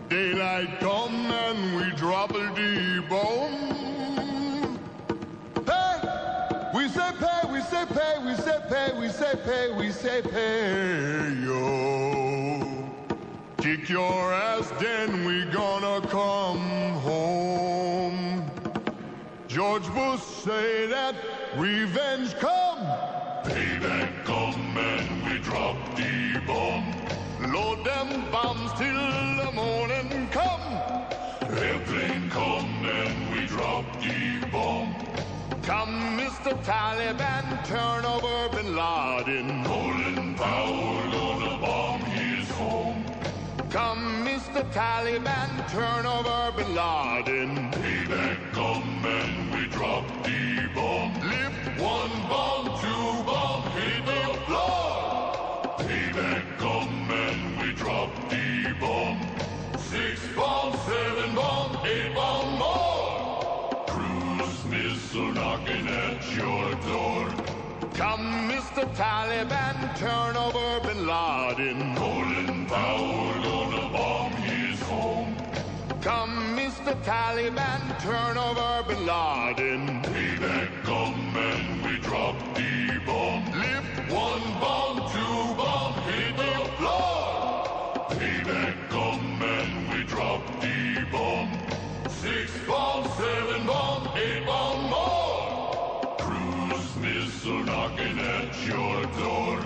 Daylight come and we drop the bomb. Pay, we say pay, we say pay, we say pay, we say pay, we say pay, yo. Kick your ass, then we gonna come home. George Bush say that revenge come. Payback come and we drop the bomb. Load them bombs till the morning come. Airplane come and we drop the bomb. Come, Mr. Taliban, turn over Bin Laden. Colin Powell gonna bomb his home. Come, Mr. Taliban, turn over Bin Laden. Payback come and we drop the bomb. Lift one bomb, two bomb, hit the floor. Payback come and we drop the bomb. 6 bombs, 7 bombs, 8 bombs more. Cruise missile knocking at your door. Come, Mr. Taliban, turn over Bin Laden. Colin Powell gonna bomb his home. Come, Mr. Taliban, turn over Bin Laden. Payback come and we drop the bomb. Lift one bomb, two bomb, hit the floor. Payback come and we drop the bomb. 6 bombs, 7 bombs, 8 bombs more. Cruise missile knocking at your door.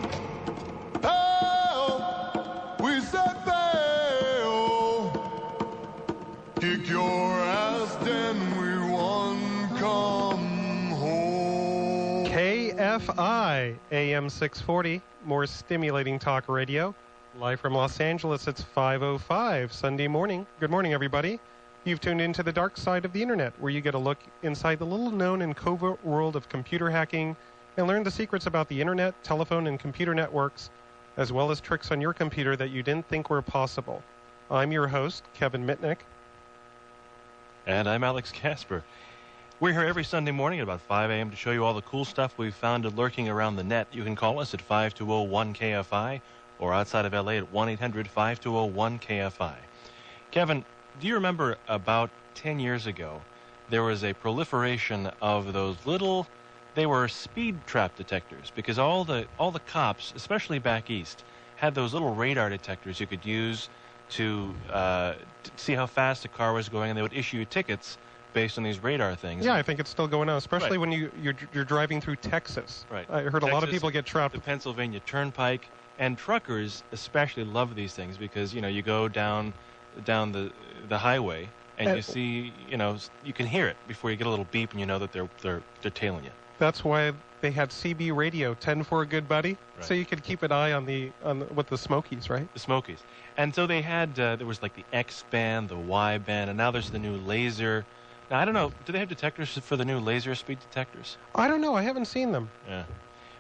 Hey-oh, we said hey-oh. Kick your ass, then we won come home. KFI AM 640, more stimulating talk radio. Live from Los Angeles, it's 5:05 Sunday morning. Good morning, everybody. You've tuned into the dark side of the internet, where you get a look inside the little-known and covert world of computer hacking and learn the secrets about the internet, telephone, and computer networks, as well as tricks on your computer that you didn't think were possible. I'm your host, Kevin Mitnick. And I'm Alex Kasper. We're here every Sunday morning at about 5 a.m. to show you all the cool stuff we've found lurking around the net. You can call us at 520-1KFI or outside of L.A. at 1-800-520-1KFI. Kevin, do you remember about 10 years ago, there was a proliferation of those little, they were speed trap detectors, because all the cops, especially back east, had those little radar detectors you could use to see how fast a car was going, and they would issue you tickets based on these radar things. Yeah, I think it's still going on, especially when you're driving through Texas. Right. I heard a lot of people get trapped. The Pennsylvania Turnpike, and truckers especially love these things because, you know, you go down the highway and you see, you know, you can hear it before you get a little beep and you know that they're tailing you. That's why they had CB radio, 10 for a good buddy, right. So you could keep an eye on with the Smokies, right? The Smokies. And so they had, there was like the X band, the Y band, and now there's the new laser. Now, I don't know, do they have detectors for the new laser speed detectors? I don't know, I haven't seen them. Yeah.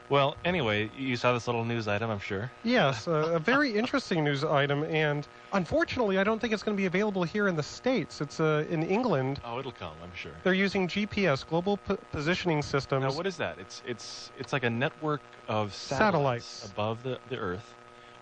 Well, anyway, you saw this little news item, I'm sure. Yes, a very interesting news item, and unfortunately, I don't think it's going to be available here in the States. It's in England. Oh, it'll come, I'm sure. They're using GPS, Global Positioning Systems. Now, what is that? It's like a network of satellites above the Earth,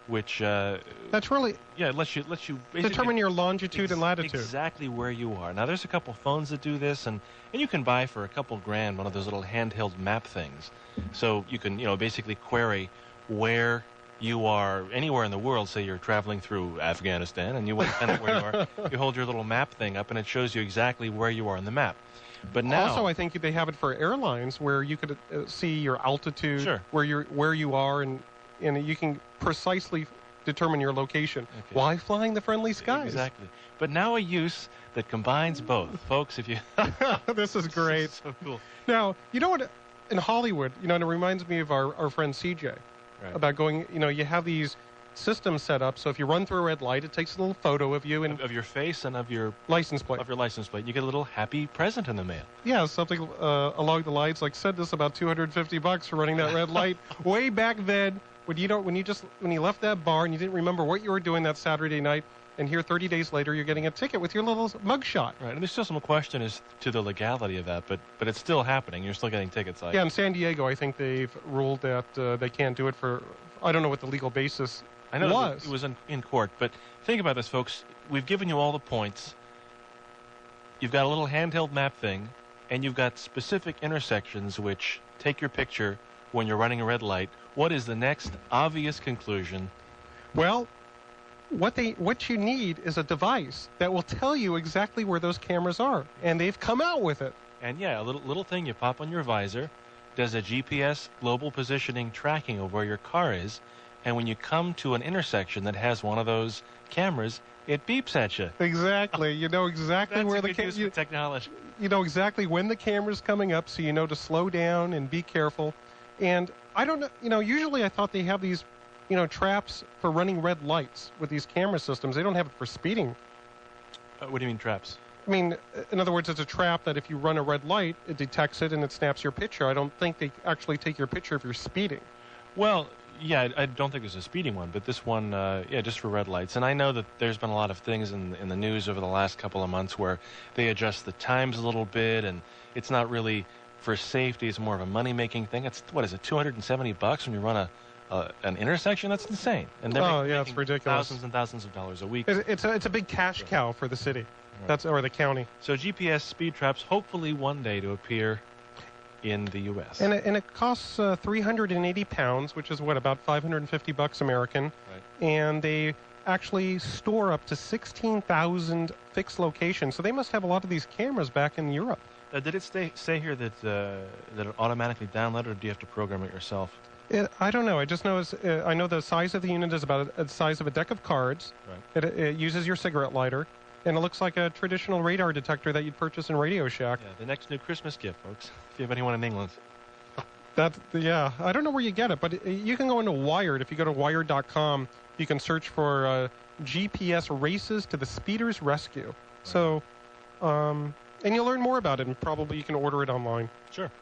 which that's really it lets you basically determine your longitude and latitude, exactly where you are. Now, there's a couple phones that do this, and you can buy for a couple grand one of those little handheld map things. So you can, basically query where you are anywhere in the world. Say you're traveling through Afghanistan, and you want to find out where you are. You hold your little map thing up, and it shows you exactly where you are on the map. But now, also, I think they have it for airlines where you could see your altitude, sure, where you are, and you can precisely determine your location. Okay. Why flying the friendly skies? Exactly. But now a use that combines both, folks. If you this is great. So cool. Now, you know what? In Hollywood, and it reminds me of our friend CJ, right, about going, you have these systems set up, so if you run through a red light, it takes a little photo of you and of your face and of your license plate. Of your license plate. You get a little happy present in the mail. Yeah, something along the lines like, send us about $250 for running that red light. Way back then, when you left that bar and you didn't remember what you were doing that Saturday night, and here 30 days later you're getting a ticket with your little mugshot. Right, and there's still some question as to the legality of that, but it's still happening. You're still getting tickets. Yeah, in San Diego, I think they've ruled that they can't do it for I don't know what the legal basis I know was. it was in court, but think about this, folks. We've given you all the points. You've got a little handheld map thing, and you've got specific intersections which take your picture when you're running a red light. What is the next obvious conclusion? Well, what you need is a device that will tell you exactly where those cameras are, and they've come out with it. And yeah, a little thing you pop on your visor, does a GPS global positioning tracking of where your car is, and when you come to an intersection that has one of those cameras, it beeps at you. Exactly. You know exactly where the technology. You know exactly when the camera's coming up, so you know to slow down and be careful. And I don't know, usually I thought they have these, traps for running red lights with these camera systems. They don't have it for speeding. What do you mean traps? I mean, in other words, it's a trap that if you run a red light, it detects it and it snaps your picture. I don't think they actually take your picture if you're speeding. Well, yeah, I don't think there's a speeding one, but this one, just for red lights. And I know that there's been a lot of things in the news over the last couple of months where they adjust the times a little bit, and it's not really for safety. It's more of a money-making thing. It's, what is it, $270 when you run an intersection? That's insane. And they're it's ridiculous. Thousands and thousands of dollars a week. It's a big cash cow for the city. Right. Or the county. So GPS speed traps, hopefully one day to appear in the U.S. And it costs £380, which is about $550 American. Right. And they actually store up to 16,000 fixed locations. So they must have a lot of these cameras back in Europe. Did it say here that it automatically downloaded, or do you have to program it yourself? I don't know. I just know I know the size of the unit is about the size of a deck of cards. Right. It uses your cigarette lighter. And it looks like a traditional radar detector that you'd purchase in Radio Shack. Yeah, the next new Christmas gift, folks, if you have anyone in England. I don't know where you get it, but you can go into Wired. If you go to Wired.com, you can search for GPS races to the speeder's rescue. Right. So, and you'll learn more about it, and probably you can order it online. Sure.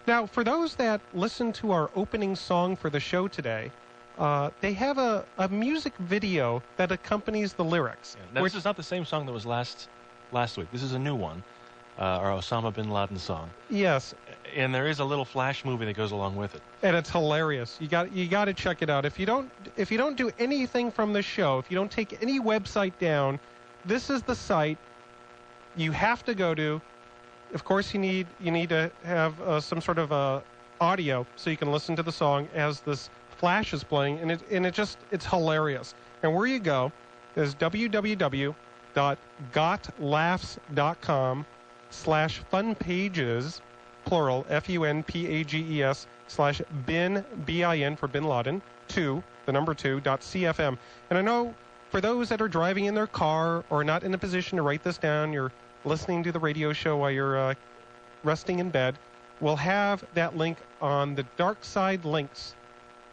Now, for those that listen to our opening song for the show today, they have a music video that accompanies the lyrics. Yeah. Now, this is not the same song that was last week. This is a new one, our Osama bin Laden song. Yes. And there is a little flash movie that goes along with it. And it's hilarious. You got to check it out. If you don't do anything from the show, if you don't take any website down, this is the site you have to go to. Of course, you need to have some sort of audio so you can listen to the song as this flash is playing, and it's hilarious. And where you go is www.gotlaughs.com/funpages, plural, FUNPAGES, bin for Bin Laden, 2 .cfm. And I know for those that are driving in their car or not in a position to write this down, you're listening to the radio show while you're resting in bed, we'll have that link on the Dark Side Links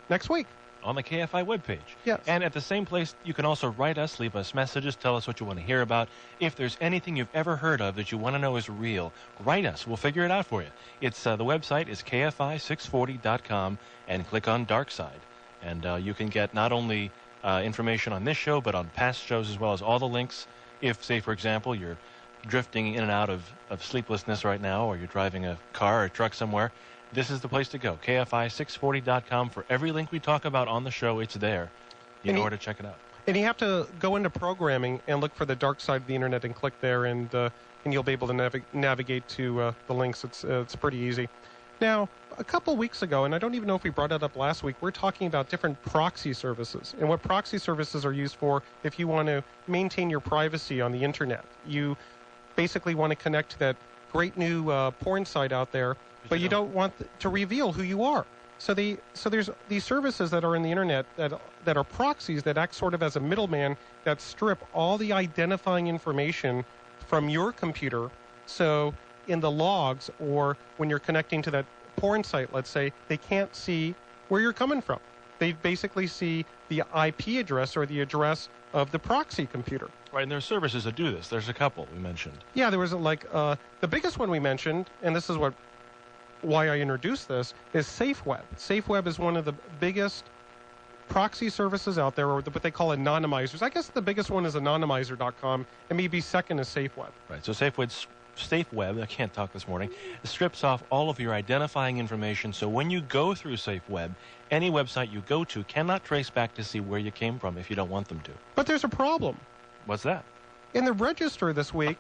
next week. On the KFI webpage. Yes. And at the same place, you can also write us, leave us messages, tell us what you want to hear about. If there's anything you've ever heard of that you want to know is real, write us. We'll figure it out for you. It's the website is KFI640.com, and click on Dark Side. And you can get not only information on this show, but on past shows, as well as all the links. If, say, for example, you're drifting in and out of sleeplessness right now, or you're driving a car or a truck somewhere, this is the place to go. KFI640.com. For every link we talk about on the show, it's there. You know where to check it out. And you have to go into programming and look for the dark side of the internet and click there, and you'll be able to navigate to the links. It's pretty easy. Now, a couple weeks ago, and I don't even know if we brought it up last week, we're talking about different proxy services and what proxy services are used for if you want to maintain your privacy on the internet. You basically want to connect to that great new porn site out there, but you don't want to reveal who you are. So there's these services that are in the internet that are proxies that act sort of as a middleman that strip all the identifying information from your computer. So in the logs, or when you're connecting to that porn site, let's say, they can't see where you're coming from. They basically see the IP address or the address of the proxy computer. Right, and there are services that do this. There's a couple we mentioned. Yeah, there was the biggest one we mentioned, and this is why I introduced this, is SafeWeb. SafeWeb is one of the biggest proxy services out there, or what they call anonymizers. I guess the biggest one is anonymizer.com, and maybe second is SafeWeb. Right, so SafeWeb's SafeWeb, I can't talk this morning, strips off all of your identifying information. So when you go through SafeWeb, any website you go to cannot trace back to see where you came from if you don't want them to. But there's a problem. What's that? In the register this week,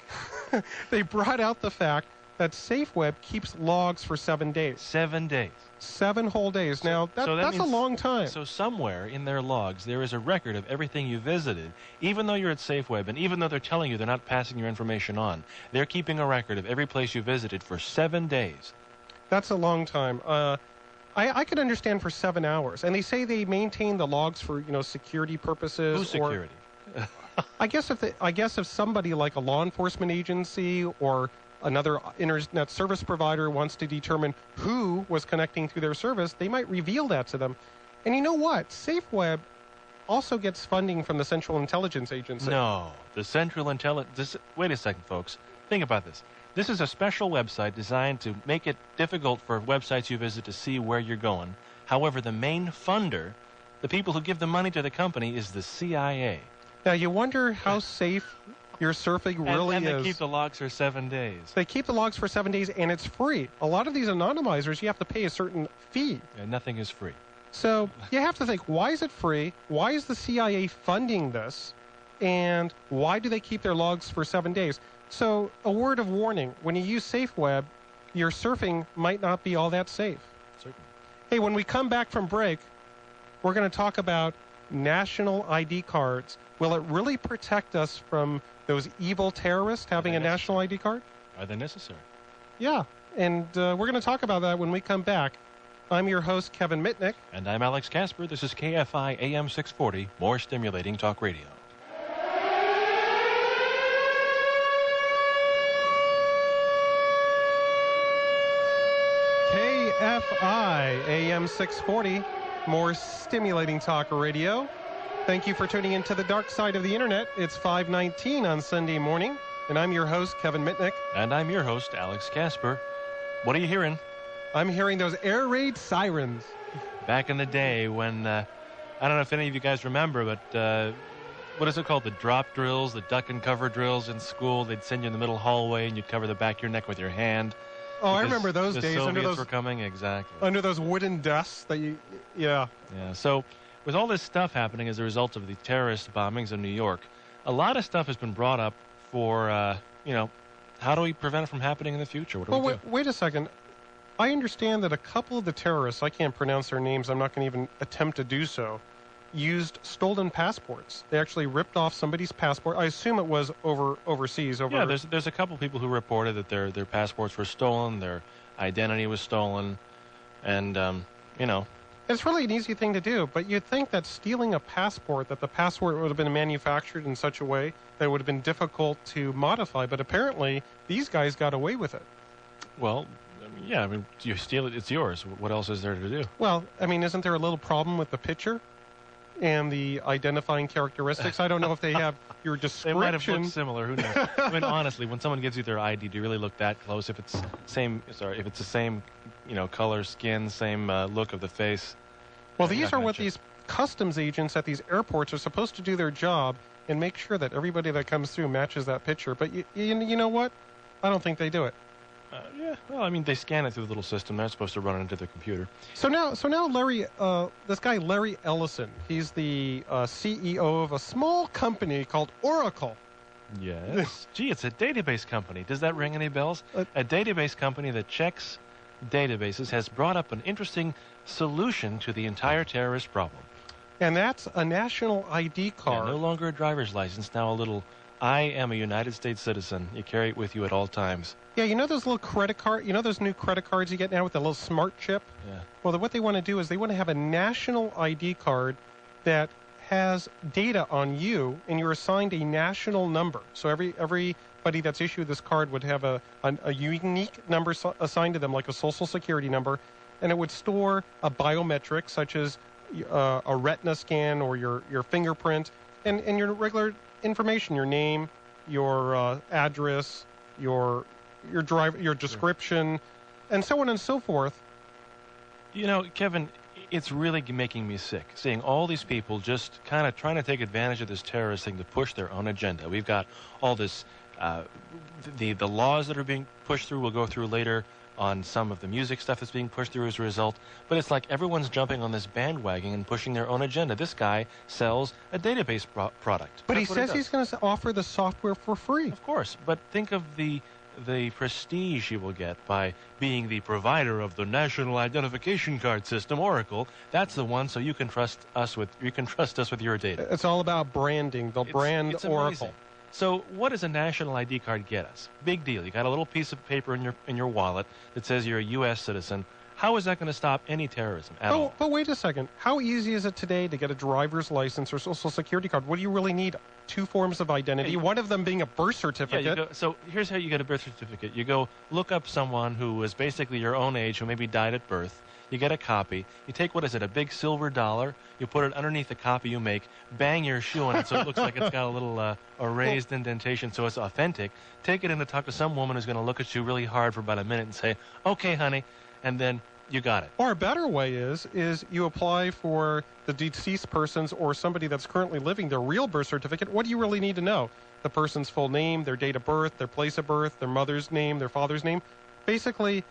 they brought out the fact that SafeWeb keeps logs for 7 days. 7 days. 7 whole days. Now, that's a long time. So somewhere in their logs, there is a record of everything you visited, even though you're at SafeWeb, and even though they're telling you they're not passing your information on. They're keeping a record of every place you visited for 7 days. That's a long time. I could understand for 7 hours. And they say they maintain the logs for, security purposes. Who's security? I guess if somebody like a law enforcement agency or another internet service provider wants to determine who was connecting to their service, they might reveal that to them. And you know what? SafeWeb also gets funding from the Central Intelligence Agency. No, the Central Intelligence... Wait a second, folks. Think about this. This is a special website designed to make it difficult for websites you visit to see where you're going. However, the main funder, the people who give the money to the company, is the CIA. Now, you wonder how safe your surfing really is. And they is. keep the logs for 7 days. They keep the logs for 7 days, and it's free. A lot of these anonymizers, you have to pay a certain fee. Yeah, nothing is free. So you have to think, why is it free? Why is the CIA funding this? And why do they keep their logs for 7 days? So a word of warning, when you use SafeWeb, your surfing might not be all that safe. Certainly. Hey, when we come back from break, we're going to talk about national ID cards. Will it really protect us from those evil terrorists having a national ID card? Are they necessary? Yeah, and we're going to talk about that when we come back. I'm your host, Kevin Mitnick. And I'm Alex Kasper. This is KFI AM 640, more stimulating talk radio. KFI AM 640, more stimulating talk radio. Thank you for tuning into the dark side of the internet. It's 5:19 on Sunday morning, and I'm your host, Kevin Mitnick. And I'm your host, Alex Kasper. What are you hearing? I'm hearing those air raid sirens. Back in the day when, I don't know if any of you guys remember, but what is it called? The drop drills, the duck and cover drills in school. They'd send you in the middle hallway, and you'd cover the back of your neck with your hand. Oh, I remember those days. The Soviets were coming, exactly. Under those wooden desks that you, yeah. Yeah, so with all this stuff happening as a result of the terrorist bombings in New York, a lot of stuff has been brought up for, how do we prevent it from happening in the future? What do we do? Wait a second. I understand that a couple of the terrorists, I can't pronounce their names, I'm not going to even attempt to do so, used stolen passports. They actually ripped off somebody's passport. I assume it was overseas. Yeah, there's a couple people who reported that their passports were stolen, their identity was stolen, and, It's really an easy thing to do, but you'd think that stealing a passport, that the passport would have been manufactured in such a way that it would have been difficult to modify, but apparently these guys got away with it. Well, you steal it, it's yours. What else is there to do? Well, isn't there a little problem with the picture and the identifying characteristics? I don't know if they have your description. They might have looked similar. Who knows? Honestly, when someone gives you their ID, do you really look that close? If it's the same, color, skin, same look of the face. Well, these are what these customs agents at these airports are supposed to do their job and make sure that everybody that comes through matches that picture. But you know what? I don't think they do it. They scan it through the little system. They're supposed to run it into their computer. So now, Larry, this guy Larry Ellison, he's the CEO of a small company called Oracle. Yes. Gee, it's a database company. Does that ring any bells? A database company that checks databases has brought up an interesting solution to the entire terrorist problem. And that's a national ID card. Yeah, no longer a driver's license, now a little, I am a United States citizen. You carry it with you at all times. Yeah, those little credit card, those new credit cards you get now with the little smart chip? Yeah. Well, what they want to do is they want to have a national ID card that has data on you, and you're assigned a national number. So everybody that's issued this card would have a unique number assigned to them, like a social security number, and it would store a biometric, such as a retina scan or your fingerprint, and your regular information, your name, your address, your description, and so on and so forth. Kevin, it's really making me sick seeing all these people just kind of trying to take advantage of this terrorist thing to push their own agenda. We've got all this The laws that are being pushed through will go through later on some of the music stuff that's being pushed through as a result. But it's like everyone's jumping on this bandwagon and pushing their own agenda. This guy sells a database product. But That's he what says he's going to offer the software for free. Of course, but think of the prestige you will get by being the provider of the National Identification Card System, Oracle. That's the one, so you can trust us with your data. It's all about branding. They'll brand it's Oracle. Amazing. So what does a national ID card get us? Big deal. You got a little piece of paper in your wallet that says you're a U.S. citizen. How is that going to stop any terrorism at all? But wait a second. How easy is it today to get a driver's license or social security card? What do you really need? 2 forms of identity, one of them being a birth certificate. So here's how you get a birth certificate. You go look up someone who was basically your own age, who maybe died at birth. You get a copy. You take, a big silver dollar. You put it underneath the copy you make. Bang your shoe on it so it looks like it's got a little a raised indentation so it's authentic. Take it in to talk to some woman who's going to look at you really hard for about a minute and say, okay, honey, and then you got it. Or a better way is you apply for the deceased person's or somebody that's currently living their real birth certificate. What do you really need to know? The person's full name, their date of birth, their place of birth, their mother's name, their father's name. Basically,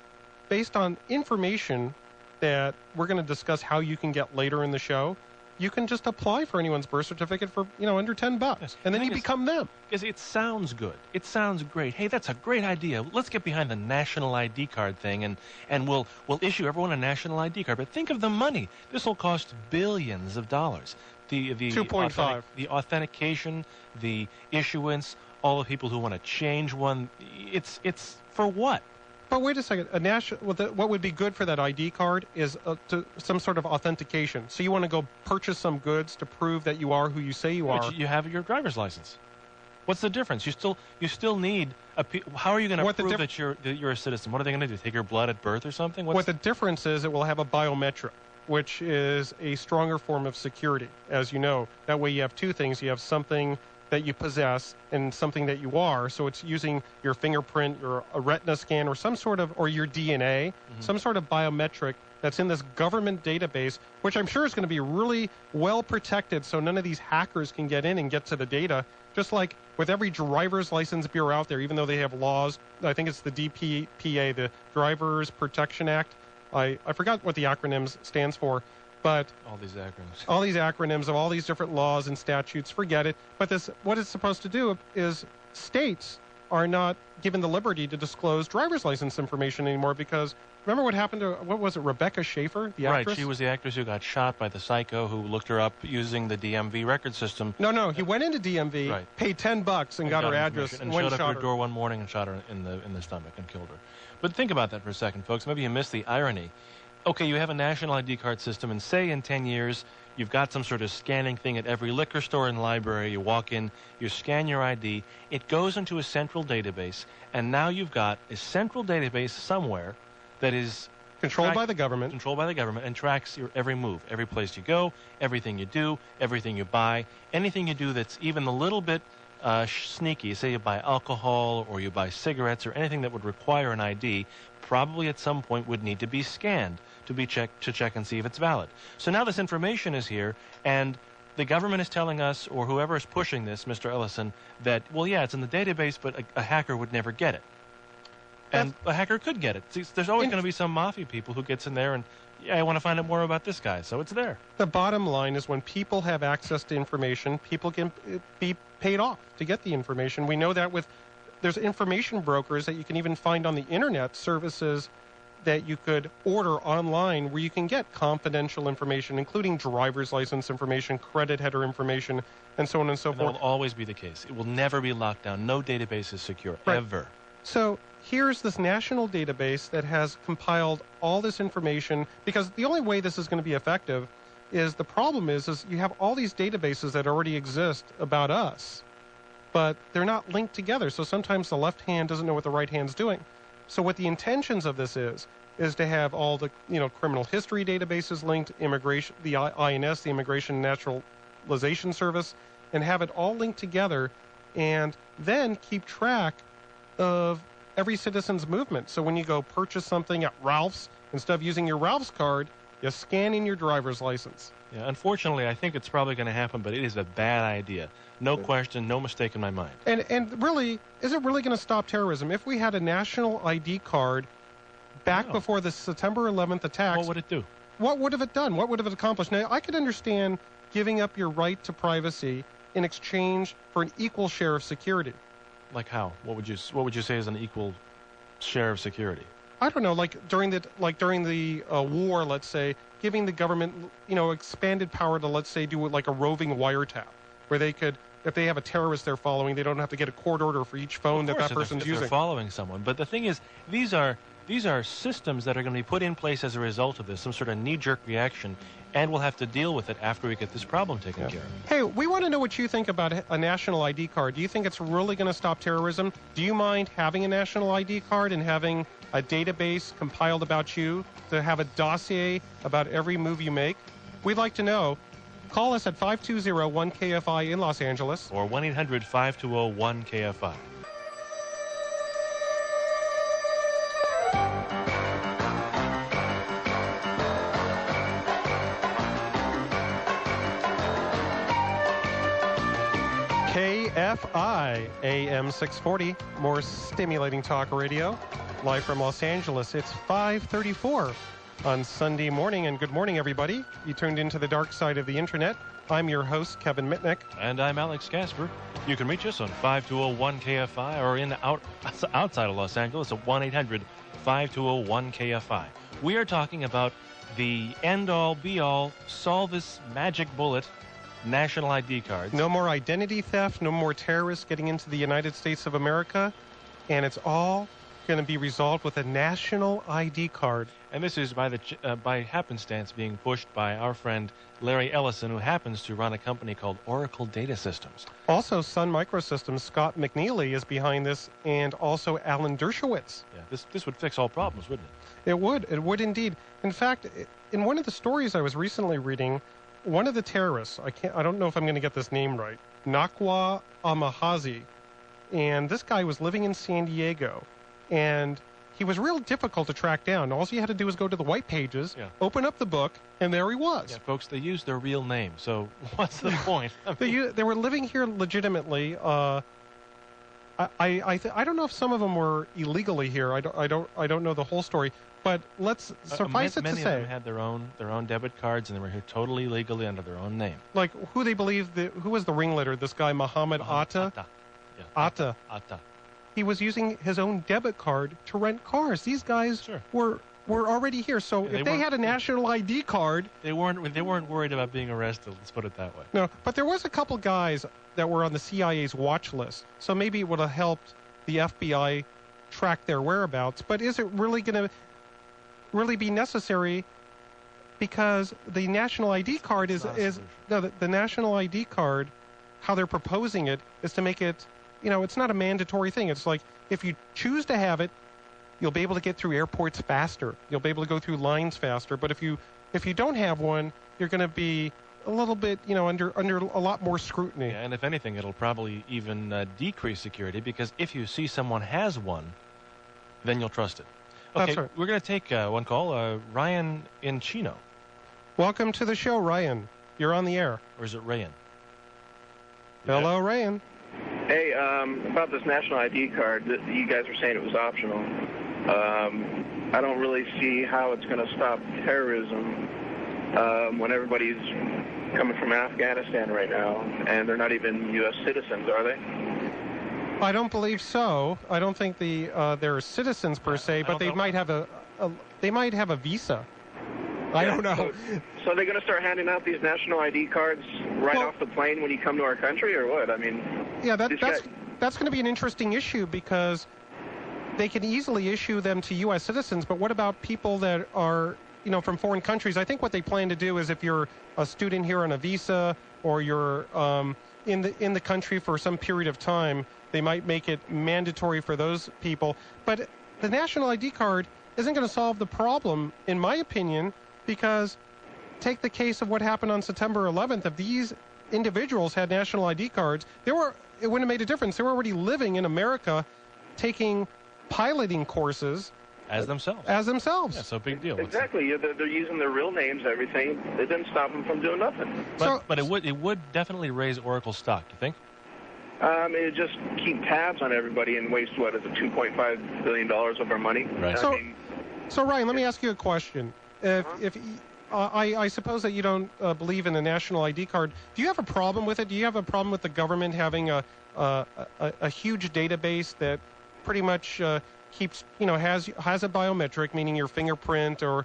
based on information that we're going to discuss how you can get later in the show, you can just apply for anyone's birth certificate for, under $10. Yes. And then you become them. Because it sounds good. It sounds great. Hey, that's a great idea. Let's get behind the national ID card thing, and we'll issue everyone a national ID card. But think of the money. This will cost billions of dollars. The 2.5. The authentication, the issuance, all the people who want to change one. It's for what? But wait a second. What would be good for that ID card is some sort of authentication. So you want to go purchase some goods to prove that you are who you say you are. You have your driver's license. What's the difference? You still need how are you going to prove that you're a citizen? What are they going to do? Take your blood at birth or something? What the difference is, it will have a biometric, which is a stronger form of security, as you know. That way you have 2 things. You have something that you possess and something that you are. So it's using your fingerprint, a retina scan, or or your DNA, some sort of biometric that's in this government database, which I'm sure is going to be really well protected so none of these hackers can get in and get to the data. Just like with every driver's license bureau out there, even though they have laws, I think it's the DPPA, the Drivers Protection Act. I forgot what the acronym stands for. But all these acronyms of all these different laws and statutes, forget it. But what it's supposed to do is states are not given the liberty to disclose driver's license information anymore because remember what happened to, Rebecca Schaefer, the actress? Right, she was the actress who got shot by the psycho who looked her up using the DMV record system. No, he went into DMV, paid $10 and got her address. And showed up at her door one morning and shot her in the stomach and killed her. But think about that for a second, folks. Maybe you missed the irony. Okay, you have a national ID card system, and say in 10 years, you've got some sort of scanning thing at every liquor store and library. You walk in, you scan your ID, it goes into a central database, and now you've got a central database somewhere that is controlled by the government. Controlled by the government and tracks your every move, every place you go, everything you do, everything you buy, anything you do that's even a little bit sneaky. Say you buy alcohol or you buy cigarettes or anything that would require an ID, probably at some point would need to be scanned to check and see if it's valid. So now this information is here, and the government is telling us, or whoever is pushing this, Mr. Ellison, that, well, yeah, it's in the database, but a hacker would never get it. And a hacker could get it. See, there's always going to be some mafia people who gets in there and, yeah, I want to find out more about this guy, so it's there. The bottom line is when people have access to information, people can be paid off to get the information. We know that there's information brokers that you can even find on the internet, services that you could order online where you can get confidential information, including driver's license information, credit header information, and so on and so forth. That will always be the case. It will never be locked down. No database is secure, ever. So here's this national database that has compiled all this information, because the only way this is going to be effective is the problem is you have all these databases that already exist about us, but they're not linked together. So sometimes the left hand doesn't know what the right hand's doing. So what the intentions of this is to have all the criminal history databases linked, immigration, the INS, the Immigration and Naturalization Service, and have it all linked together, and then keep track of every citizen's movement. So when you go purchase something at Ralph's, instead of using your Ralph's card, you scan in your driver's license. Yeah, unfortunately, I think it's probably going to happen, but it is a bad idea. No question, no mistake in my mind. And really, is it really going to stop terrorism? If we had a national ID card back before the September 11th attacks, what would it do? What would have it done? What would have it accomplished? Now, I could understand giving up your right to privacy in exchange for an equal share of security. Like how? What would you say is an equal share of security? I don't know, like during the war, let's say, giving the government, expanded power to, let's say, do like a roving wiretap, where they could, if they have a terrorist they're following, they don't have to get a court order for each phone that person's using. They're following someone. But the thing is, these are systems that are going to be put in place as a result of this, some sort of knee-jerk reaction, and we'll have to deal with it after we get this problem taken care of. Hey, we want to know what you think about a national ID card. Do you think it's really going to stop terrorism? Do you mind having a national ID card and having a database compiled about you, to have a dossier about every move you make? We'd like to know. Call us at 520-1KFI in Los Angeles. Or 1-800-520-1KFI. KFI AM 640, more stimulating talk radio. Live from Los Angeles, it's 5:34 on Sunday morning, and good morning, everybody. You tuned into the dark side of the internet. I'm your host, Kevin Mitnick. And I'm Alex Kasper. You can reach us on 520-1KFI or outside of Los Angeles at 1-800-520-1KFI. We are talking about the end-all, be-all, solve this magic bullet national ID cards. No more identity theft, no more terrorists getting into the United States of America, and it's all going to be resolved with a national ID card. And this is by happenstance being pushed by our friend Larry Ellison, who happens to run a company called Oracle Data Systems. Also, Sun Microsystems, Scott McNeely is behind this, and also Alan Dershowitz. Yeah, this would fix all problems, wouldn't it? It would indeed. In fact, in one of the stories I was recently reading, one of the terrorists, I don't know if I'm going to get this name right, Nakwa Amahazi, and this guy was living in San Diego, and he was real difficult to track down. All you had to do was go to the white pages, open up the book, and there he was. Yeah, folks, they used their real name, so what's the point? They were living here legitimately. I don't know if some of them were illegally here. I don't know the whole story. But let's suffice it to say, many of them had their own debit cards, and they were here totally legally under their own name. Like who they believe who was the ringleader? This guy Muhammad Atta. Atta. He was using his own debit card to rent cars. These guys were already here. So if they had a national ID card, they weren't worried about being arrested. Let's put it that way. No, but there was a couple guys that were on the CIA's watch list. So maybe it would have helped the FBI track their whereabouts. But is it really going to be necessary? Because the national ID card the national ID card, how they're proposing it is to make it, it's not a mandatory thing. It's like if you choose to have it, you'll be able to get through airports faster. You'll be able to go through lines faster. But if you don't have one, you're going to be a little bit, under a lot more scrutiny. Yeah, and if anything, it'll probably even decrease security, because if you see someone has one, then you'll trust it. Okay, that's right. We're going to take one call. Ryan Encino. Welcome to the show, Ryan. You're on the air. Or is it Rayan? Hello, Ryan. Hey, about this national ID card, you guys were saying it was optional. I don't really see how it's going to stop terrorism when everybody's coming from Afghanistan right now, and they're not even U.S. citizens, are they? I don't believe so. I don't think they're citizens per se, but they might have a visa. I don't know. So they're going to start handing out these national ID cards off the plane when you come to our country, or what? I mean, yeah, that's going to be an interesting issue, because they can easily issue them to U.S. citizens. But what about people that are, from foreign countries? I think what they plan to do is, if you're a student here on a visa, or you're in the country for some period of time, they might make it mandatory for those people. But the national ID card isn't going to solve the problem, in my opinion, because take the case of what happened on September 11th. If these individuals had national ID cards, it wouldn't have made a difference. They were already living in America, taking piloting courses, As themselves. As themselves. Yeah, so big deal. Exactly. They're using their real names, everything. It didn't stop them from doing nothing. But it would definitely raise Oracle stock, you think? It would just keep tabs on everybody and waste, what is it, $2.5 billion of our money? Right. So Ryan, let me ask you a question. I suppose that you don't believe in a national ID card. Do you have a problem with it? Do you have a problem with the government having a huge database that pretty much keeps, has a biometric, meaning your fingerprint or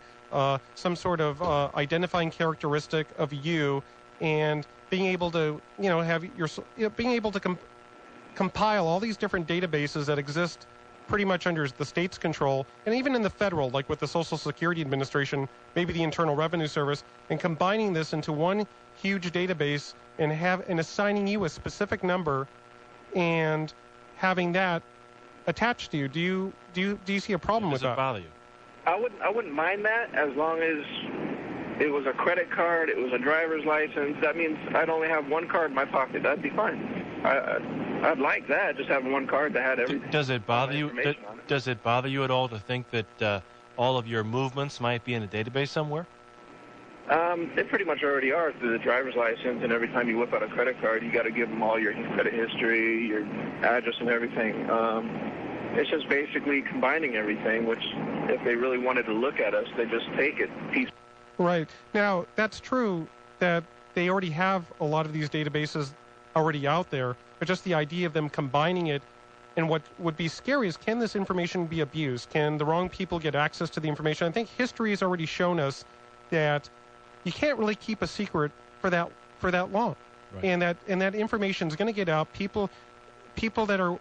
some sort of identifying characteristic of you, and being able to, being able to compile all these different databases that exist pretty much under the state's control, and even in the federal, like with the Social Security Administration, maybe the Internal Revenue Service, and combining this into one huge database and assigning you a specific number and having that attached to you. Do you see a problem with that? Does it bother you? I wouldn't mind that as long as it was a credit card, it was a driver's license. That means I'd only have one card in my pocket. That'd be fine. I'd like that, just having one card that had everything. Does it bother you? Does it bother you at all to think that all of your movements might be in a database somewhere? They pretty much already are through the driver's license, and every time you whip out a credit card, you got to give them all your credit history, your address, and everything. It's just basically combining everything, which if they really wanted to look at us, they just take it piece. Right. Now, that's true that they already have a lot of these databases already out there, but just the idea of them combining it, and what would be scary is, can this information be abused? Can the wrong people get access to the information? I think history has already shown us that you can't really keep a secret for that long. Right. And that information is going to get out. People that are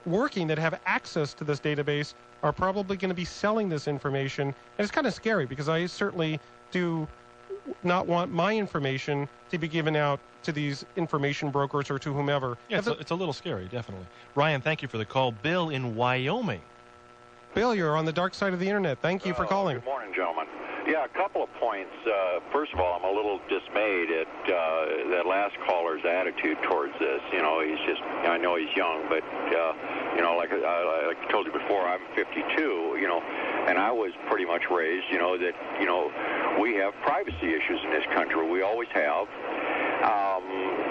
working, that have access to this database, are probably going to be selling this information. And it's kind of scary, because I certainly do not want my information to be given out to these information brokers or to whomever. Yeah, it's a little scary, definitely. Ryan, thank you for the call. Bill in Wyoming. Bill, you're on the dark side of the internet. Thank you for calling. Good morning, gentlemen. Yeah, a couple of points. First of all, I'm a little dismayed at that last caller's attitude towards this. He's just, I know he's young, but, like I told you before, I'm 52, and I was pretty much raised, that, we have privacy issues in this country. We always have.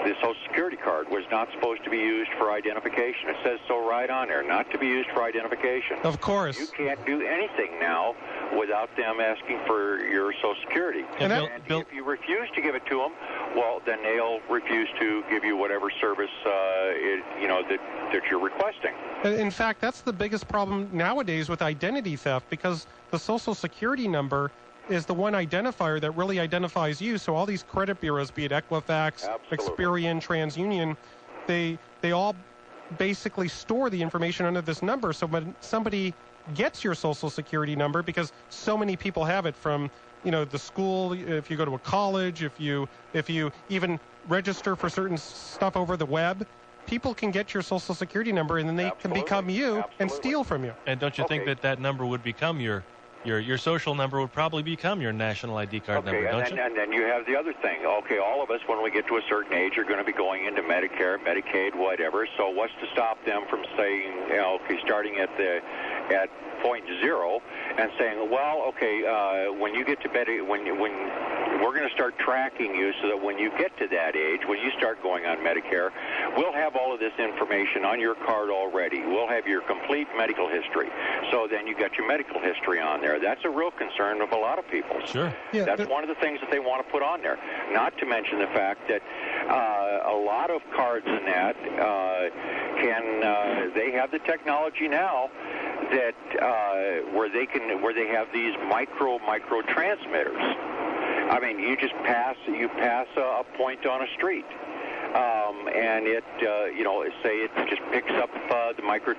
The Social Security card was not supposed to be used for identification. It says so right on there, not to be used for identification. Of course. You can't do anything now without them asking for your Social Security. And if you refuse to give it to them, well, then they'll refuse to give you whatever service that you're requesting. In fact, that's the biggest problem nowadays with identity theft, because the Social Security number is the one identifier that really identifies you. So all these credit bureaus, be it Equifax, Experian, TransUnion, they all basically store the information under this number. So when somebody gets your Social Security number, because so many people have it from, the school, if you go to a college, if you even register for certain stuff over the web, people can get your Social Security number, and then they can become you and steal from you. And don't you think that number would become your social number, would probably become your national ID card number, don't you? And then you have the other thing. Okay, all of us, when we get to a certain age, are going to be going into Medicare, Medicaid, whatever. So what's to stop them from saying, starting at point 0 and saying, well, okay, when you get to when we're going to start tracking you, so that when you get to that age, when you start going on Medicare, we'll have all of this information on your card already. We'll have your complete medical history. So then you got your medical history on there. That's a real concern of a lot of people. Sure. Yeah, that's one of the things that they want to put on there. Not to mention the fact that a lot of cards in that they have the technology now that where they have these micro transmitters. I mean, you pass a point on a street, and it it just picks up the micro.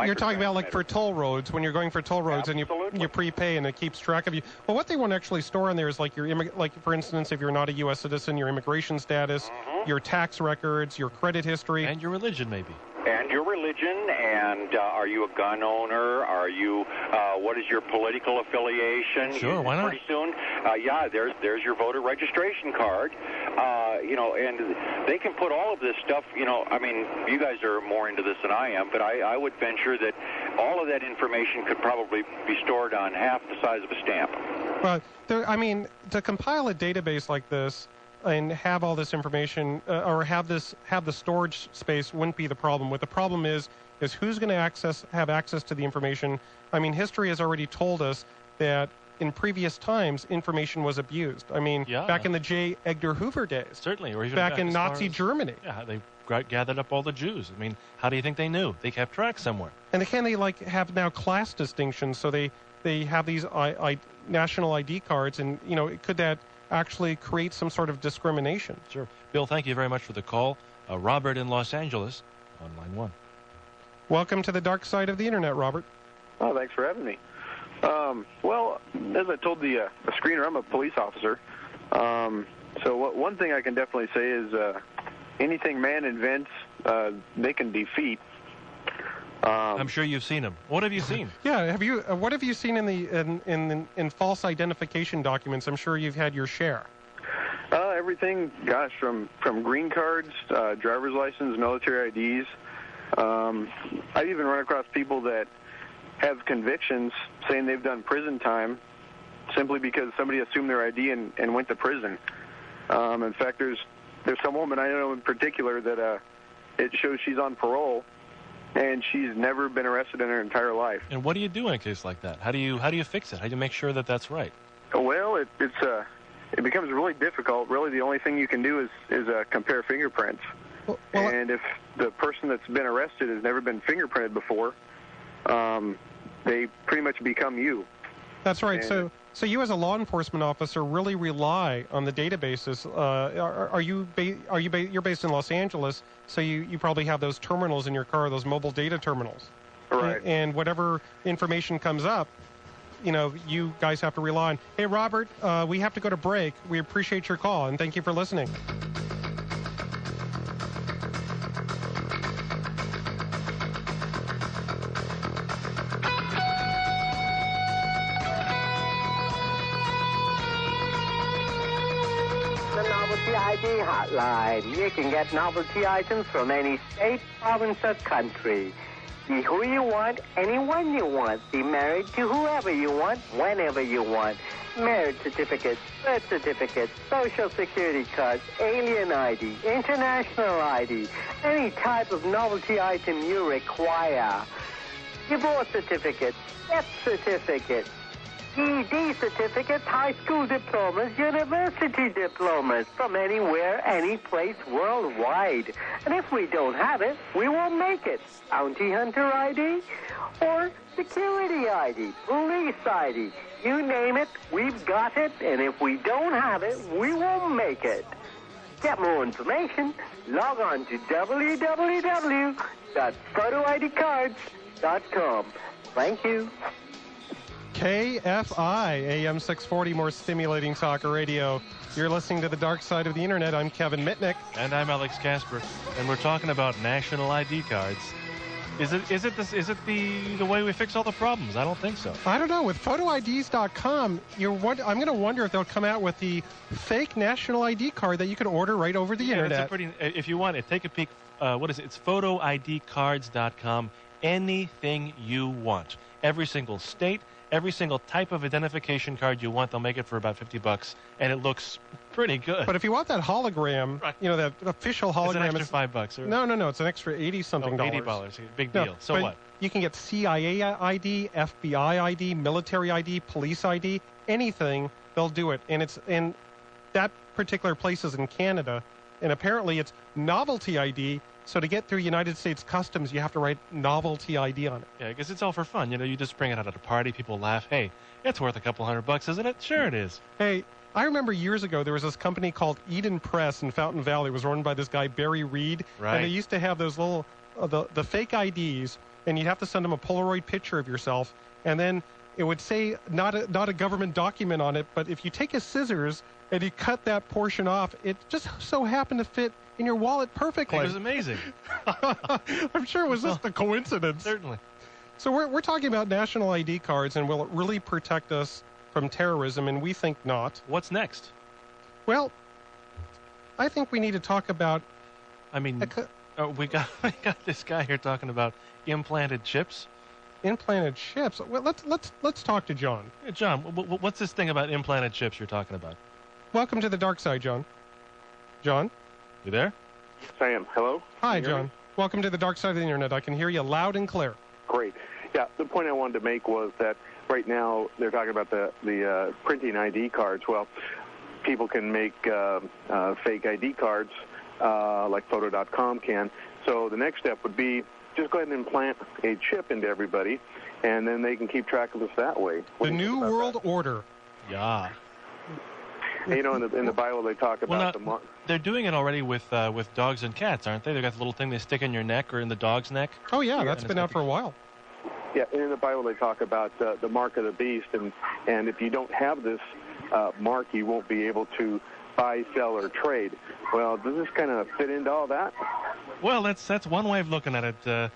You're talking about like for toll roads, when you're going for toll roads. Absolutely. And you prepay and it keeps track of you. Well, what they want to actually store on there is like like for instance, if you're not a U.S. citizen, your immigration status, your tax records, your credit history, and your religion, maybe. And your religion, and are you a gun owner? Are you, what is your political affiliation? Sure, why not? Pretty soon, there's your voter registration card. And they can put all of this stuff, I mean, you guys are more into this than I am, but I would venture that all of that information could probably be stored on half the size of a stamp. But to compile a database like this and have all this information, or have the storage space, wouldn't be the problem. What the problem is who's going to have access to the information. I mean, history has already told us that in previous times, information was abused. I mean, back in the J. Edgar Hoover days. Certainly, or even back in Nazi Germany. Yeah, they gathered up all the Jews. I mean, how do you think they knew? They kept track somewhere. And they have now class distinctions, so they have these national ID cards, and could that actually create some sort of discrimination? Sure. Bill, thank you very much for the call. Robert in Los Angeles on line 1. Welcome to the dark side of the internet, Robert. Oh, thanks for having me. Well, as I told the screener, I'm a police officer. So one thing I can definitely say is anything man invents, they can defeat. I'm sure you've seen them. What have you seen? Yeah, have you? What have you seen in false identification documents? I'm sure you've had your share. Everything, gosh, from green cards, driver's license, military IDs. I've even run across people that have convictions saying they've done prison time simply because somebody assumed their ID and went to prison. In fact, there's some woman I know in particular that it shows she's on parole, and she's never been arrested in her entire life. And what do you do in a case like that? How do you fix it? How do you make sure that that's right? Well, it becomes really difficult. Really, the only thing you can do is compare fingerprints. Well, and if the person that's been arrested has never been fingerprinted before, they pretty much become you. That's right. And so you as a law enforcement officer really rely on the databases. You're based in Los Angeles, so you probably have those terminals in your car, those mobile data terminals. Right. And whatever information comes up, you guys have to rely on. Hey, Robert, we have to go to break. We appreciate your call, and thank you for listening. ID hotline. You can get novelty items from any state, province, or country. Be who you want, anyone you want. Be married to whoever you want, whenever you want. Marriage certificates, birth certificates, social security cards, alien ID, international ID, any type of novelty item you require. Divorce certificates, death certificates, ED certificates, high school diplomas, university diplomas from anywhere, any place worldwide. And if we don't have it, we will make it. Bounty hunter ID or security ID, police ID. You name it, we've got it. And if we don't have it, we will make it. Get more information, log on to www.photoidcards.com. Thank you. KFI AM 640, more stimulating talk radio. You're listening to the dark side of the internet. I'm Kevin Mitnick. And I'm Alex Kasper. And we're talking about national ID cards. Is it the way we fix all the problems? I don't think so. I don't know. With photoids.com, I'm going to wonder if they'll come out with the fake national ID card that you can order right over the internet. If you want it, take a peek. What is it? It's photoidcards.com. Anything you want. Every single state, every single type of identification card you want, they'll make it for about $50, and it looks pretty good. But if you want that hologram, right, that official hologram, it's an extra $5. Or... No, it's an extra $80-something. $80, big deal. No, so what? You can get CIA ID, FBI ID, military ID, police ID, anything. They'll do it, and it's in that particular place is in Canada, and apparently it's novelty ID. So to get through United States Customs, you have to write novelty ID on it. Yeah, because it's all for fun. You just bring it out at a party. People laugh. Hey, it's worth a couple $100, isn't it? Sure it is. Hey, I remember years ago there was this company called Eden Press in Fountain Valley. It was run by this guy, Barry Reed. Right. And they used to have those little, the fake IDs, and you'd have to send them a Polaroid picture of yourself. And then it would say not a government document on it, but if you take a scissors and you cut that portion off, it just so happened to fit in your wallet perfectly. It was amazing. I'm sure it was just a coincidence. Certainly. So we're talking about national ID cards, and will it really protect us from terrorism? And we think not. What's next? Well, I think we need to talk about... we got this guy here talking about implanted chips. implanted chips. Well, let's talk to John. Hey, John, what's this thing about implanted chips you're talking about? Welcome to the dark side, John. John? You there? Yes, I am. Hello? Hi, John. Welcome to the dark side of the internet. I can hear you loud and clear. Great. Yeah, the point I wanted to make was that right now they're talking about the printing ID cards. Well, people can make fake ID cards like Photo.com can. So the next step would be just go ahead and implant a chip into everybody, and then they can keep track of us that way. The New World Order. Yeah. You know, in the Bible they talk about they're doing it already with dogs and cats, aren't they? They got the little thing they stick in your neck or in the dog's neck. Oh yeah, that's been out for a while. Yeah, and in the Bible they talk about the mark of the beast, and if you don't have this mark, you won't be able to buy, sell, or trade. Well, does this kind of fit into all that? Well, that's one way of looking at it,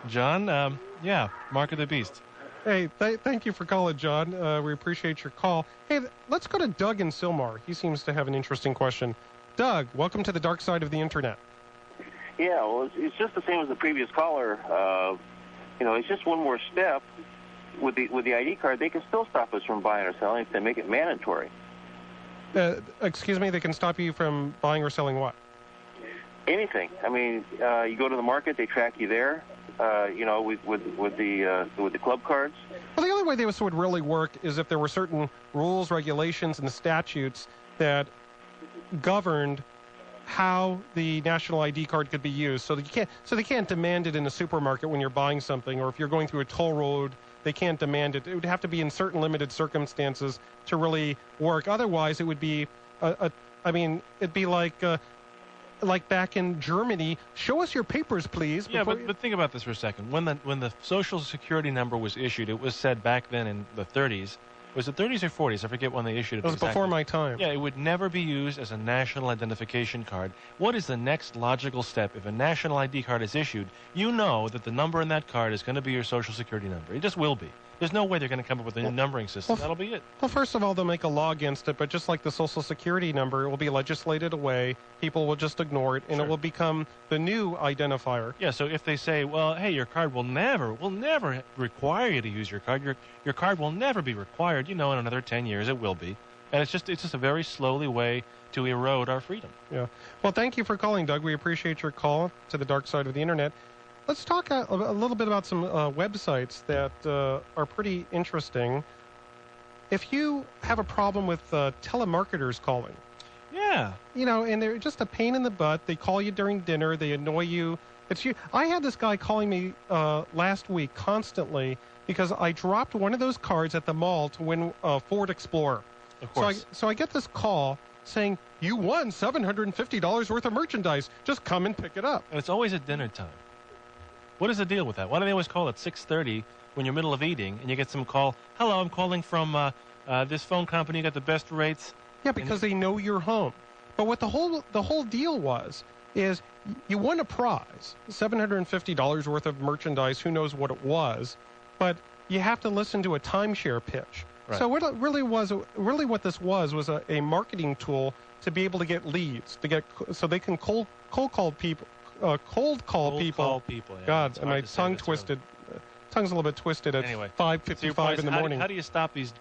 John. Yeah, mark of the beast. Hey, thank you for calling, John. We appreciate your call. Hey, let's go to Doug in Sylmar. He seems to have an interesting question. Doug, welcome to the dark side of the internet. Yeah, well, it's just the same as the previous caller. It's just one more step. With the ID card, they can still stop us from buying or selling if they make it mandatory. Excuse me, they can stop you from buying or selling what? Anything. I mean, you go to the market, they track you there. With the club cards. Well, the only way this would really work is if there were certain rules, regulations, and statutes that governed how the national ID card could be used. So they can't demand it in a supermarket when you're buying something, or if you're going through a toll road, they can't demand it. It would have to be in certain limited circumstances to really work. Otherwise, it would be it'd be like back in Germany, show us your papers, please. Yeah, but think about this for a second. When the Social Security number was issued, it was said back then in the 30s. Was it 30s or 40s? I forget when they issued it. It was before my time. Yeah, it would never be used as a national identification card. What is the next logical step? If a national ID card is issued, you know that the number in that card is going to be your Social Security number. It just will be. There's no way they're going to come up with a new numbering system. That'll be it. Well, first of all, they'll make a law against it, but just like the Social Security number, it will be legislated away. People will just ignore it, and It will become the new identifier. Yeah, so if they say, well, hey, your card will never require you to use your card. Your card will never be required. In another 10 years it will be. And it's just a very slowly way to erode our freedom. Yeah. Well, thank you for calling, Doug. We appreciate your call to the dark side of the internet. Let's talk a little bit about some websites that are pretty interesting. If you have a problem with telemarketers calling, yeah, and they're just a pain in the butt. They call you during dinner. They annoy you. It's you. I had this guy calling me last week constantly because I dropped one of those cards at the mall to win a Ford Explorer. Of course. So I get this call saying, you won $750 worth of merchandise. Just come and pick it up. And it's always at dinner time. What is the deal with that? Why do they always call at 6:30 when you're middle of eating and you get some call, hello, I'm calling from this phone company, you got the best rates? Yeah, because they know you're home. But what the whole deal was is you won a prize, $750 worth of merchandise, who knows what it was, but you have to listen to a timeshare pitch. Right. So what this was a marketing tool to be able to get leads, so they can cold call people. Cold call people. Yeah, God, and my tongue twisted. Tongue's a little bit twisted at 5:55 in the morning. How do you stop these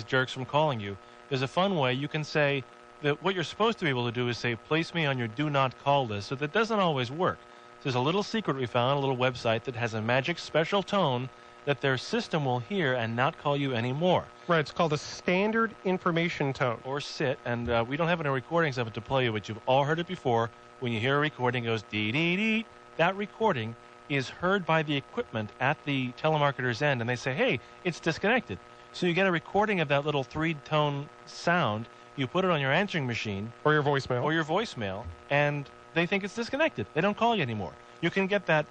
jerks from calling you? There's a fun way. You can say that what you're supposed to be able to do is say, place me on your do not call list. So that doesn't always work. There's a little secret we found, a little website that has a magic special tone that their system will hear and not call you anymore. Right, it's called a standard information tone. Or SIT, and we don't have any recordings of it to play you, but you've all heard it before. When you hear a recording, it goes dee-dee-dee. That recording is heard by the equipment at the telemarketer's end, and they say, hey, it's disconnected. So you get a recording of that little three-tone sound, you put it on your answering machine. Or your voicemail. And they think it's disconnected. They don't call you anymore. You can get that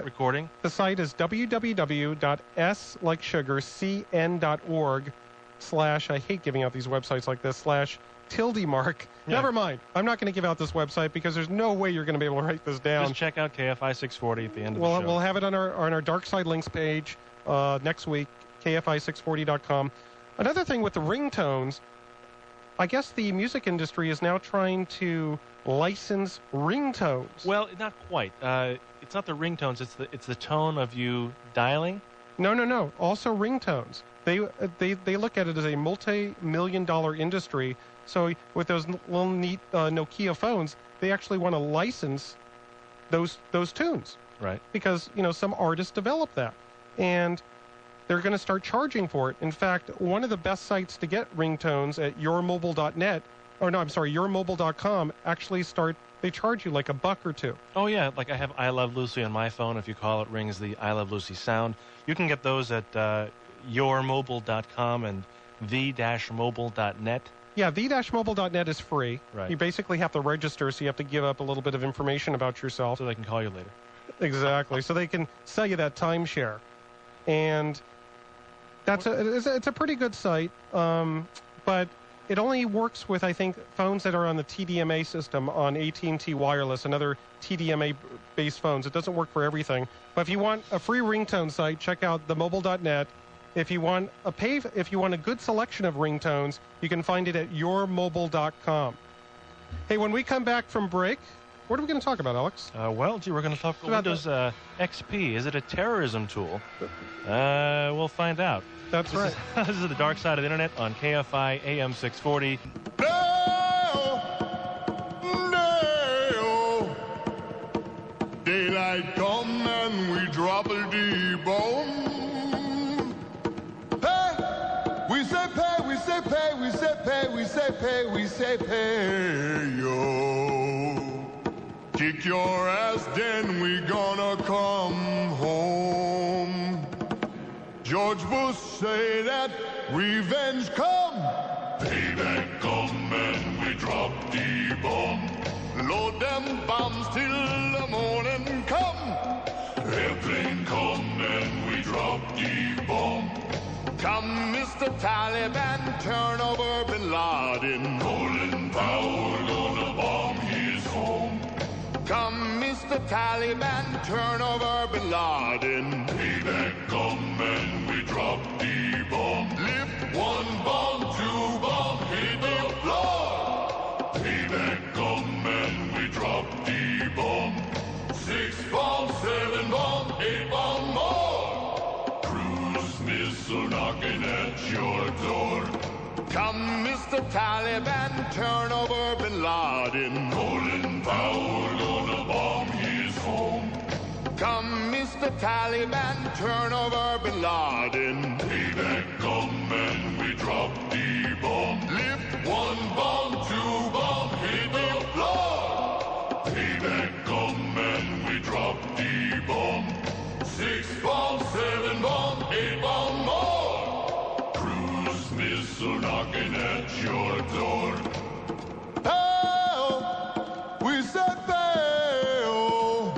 recording. The site is www.s-like-sugar-cn.org/ I hate giving out these websites like this, /tilde-mark. Yeah. Never mind. I'm not going to give out this website because there's no way you're going to be able to write this down. Just check out KFI 640 at the end of the show. We'll have it on our Dark Side Links page next week, KFI640.com. Another thing with the ringtones, I guess the music industry is now trying to license ringtones. Well, not quite. It's not the ringtones. It's the tone of you dialing. No. Also ringtones. They look at it as a multi-million-dollar industry. So with those little neat Nokia phones, they actually want to license those tunes. Right. Because, some artists develop that. And they're going to start charging for it. In fact, one of the best sites to get ringtones at yourmobile.com actually they charge you like $1 or $2. Oh, yeah. Like I have I Love Lucy on my phone. If you call, it rings the I Love Lucy sound. You can get those at yourmobile.com and the-mobile.net. Yeah, the-mobile.net is free. Right. You basically have to register, so you have to give up a little bit of information about yourself. So they can call you later. Exactly. So they can sell you that timeshare. And it's a pretty good site, but it only works with, I think, phones that are on the TDMA system on AT&T Wireless and other TDMA-based phones. It doesn't work for everything. But if you want a free ringtone site, check out themobile.net. If you want a good selection of ringtones, you can find it at yourmobile.com. Hey, when we come back from break, what are we going to talk about, Alex? We're going to talk about Windows XP. Is it a terrorism tool? We'll find out. That's right. This is the dark side of the internet on KFI AM 640. No. Daylight come and we drop a D-bomb. Hey, we say pay, we say pay, we say pay, we say pay, we say pay, yo. Kick your ass, then we gonna come home. George Bush say that revenge come. Payback come and we drop the bomb. Load them bombs till the morning come. Airplane come and we drop the bomb. Come, Mr. Taliban, turn over Bin Laden. Colin Powell gonna bomb his home. Come, Mr. Taliban, turn over Bin Laden. Payback come and we drop the bomb. Lift one bomb, two bomb, hit the floor. Payback come and we drop the bomb. 6 bomb, 7 bomb, 8 bomb more. Cruise missile knocking at your door. Come, Mr. Taliban, turn over Bin Laden. Colin Powell gonna bomb his home. Come, Mr. Taliban, turn over Bin Laden. Payback come and we drop the bomb. Lift one bomb, 2 bomb, hit the floor. Payback come and we drop the bomb. 6 bomb, 7 bomb, 8 bomb more. Cruise missile knocking at your door. Hey-oh, we said fail.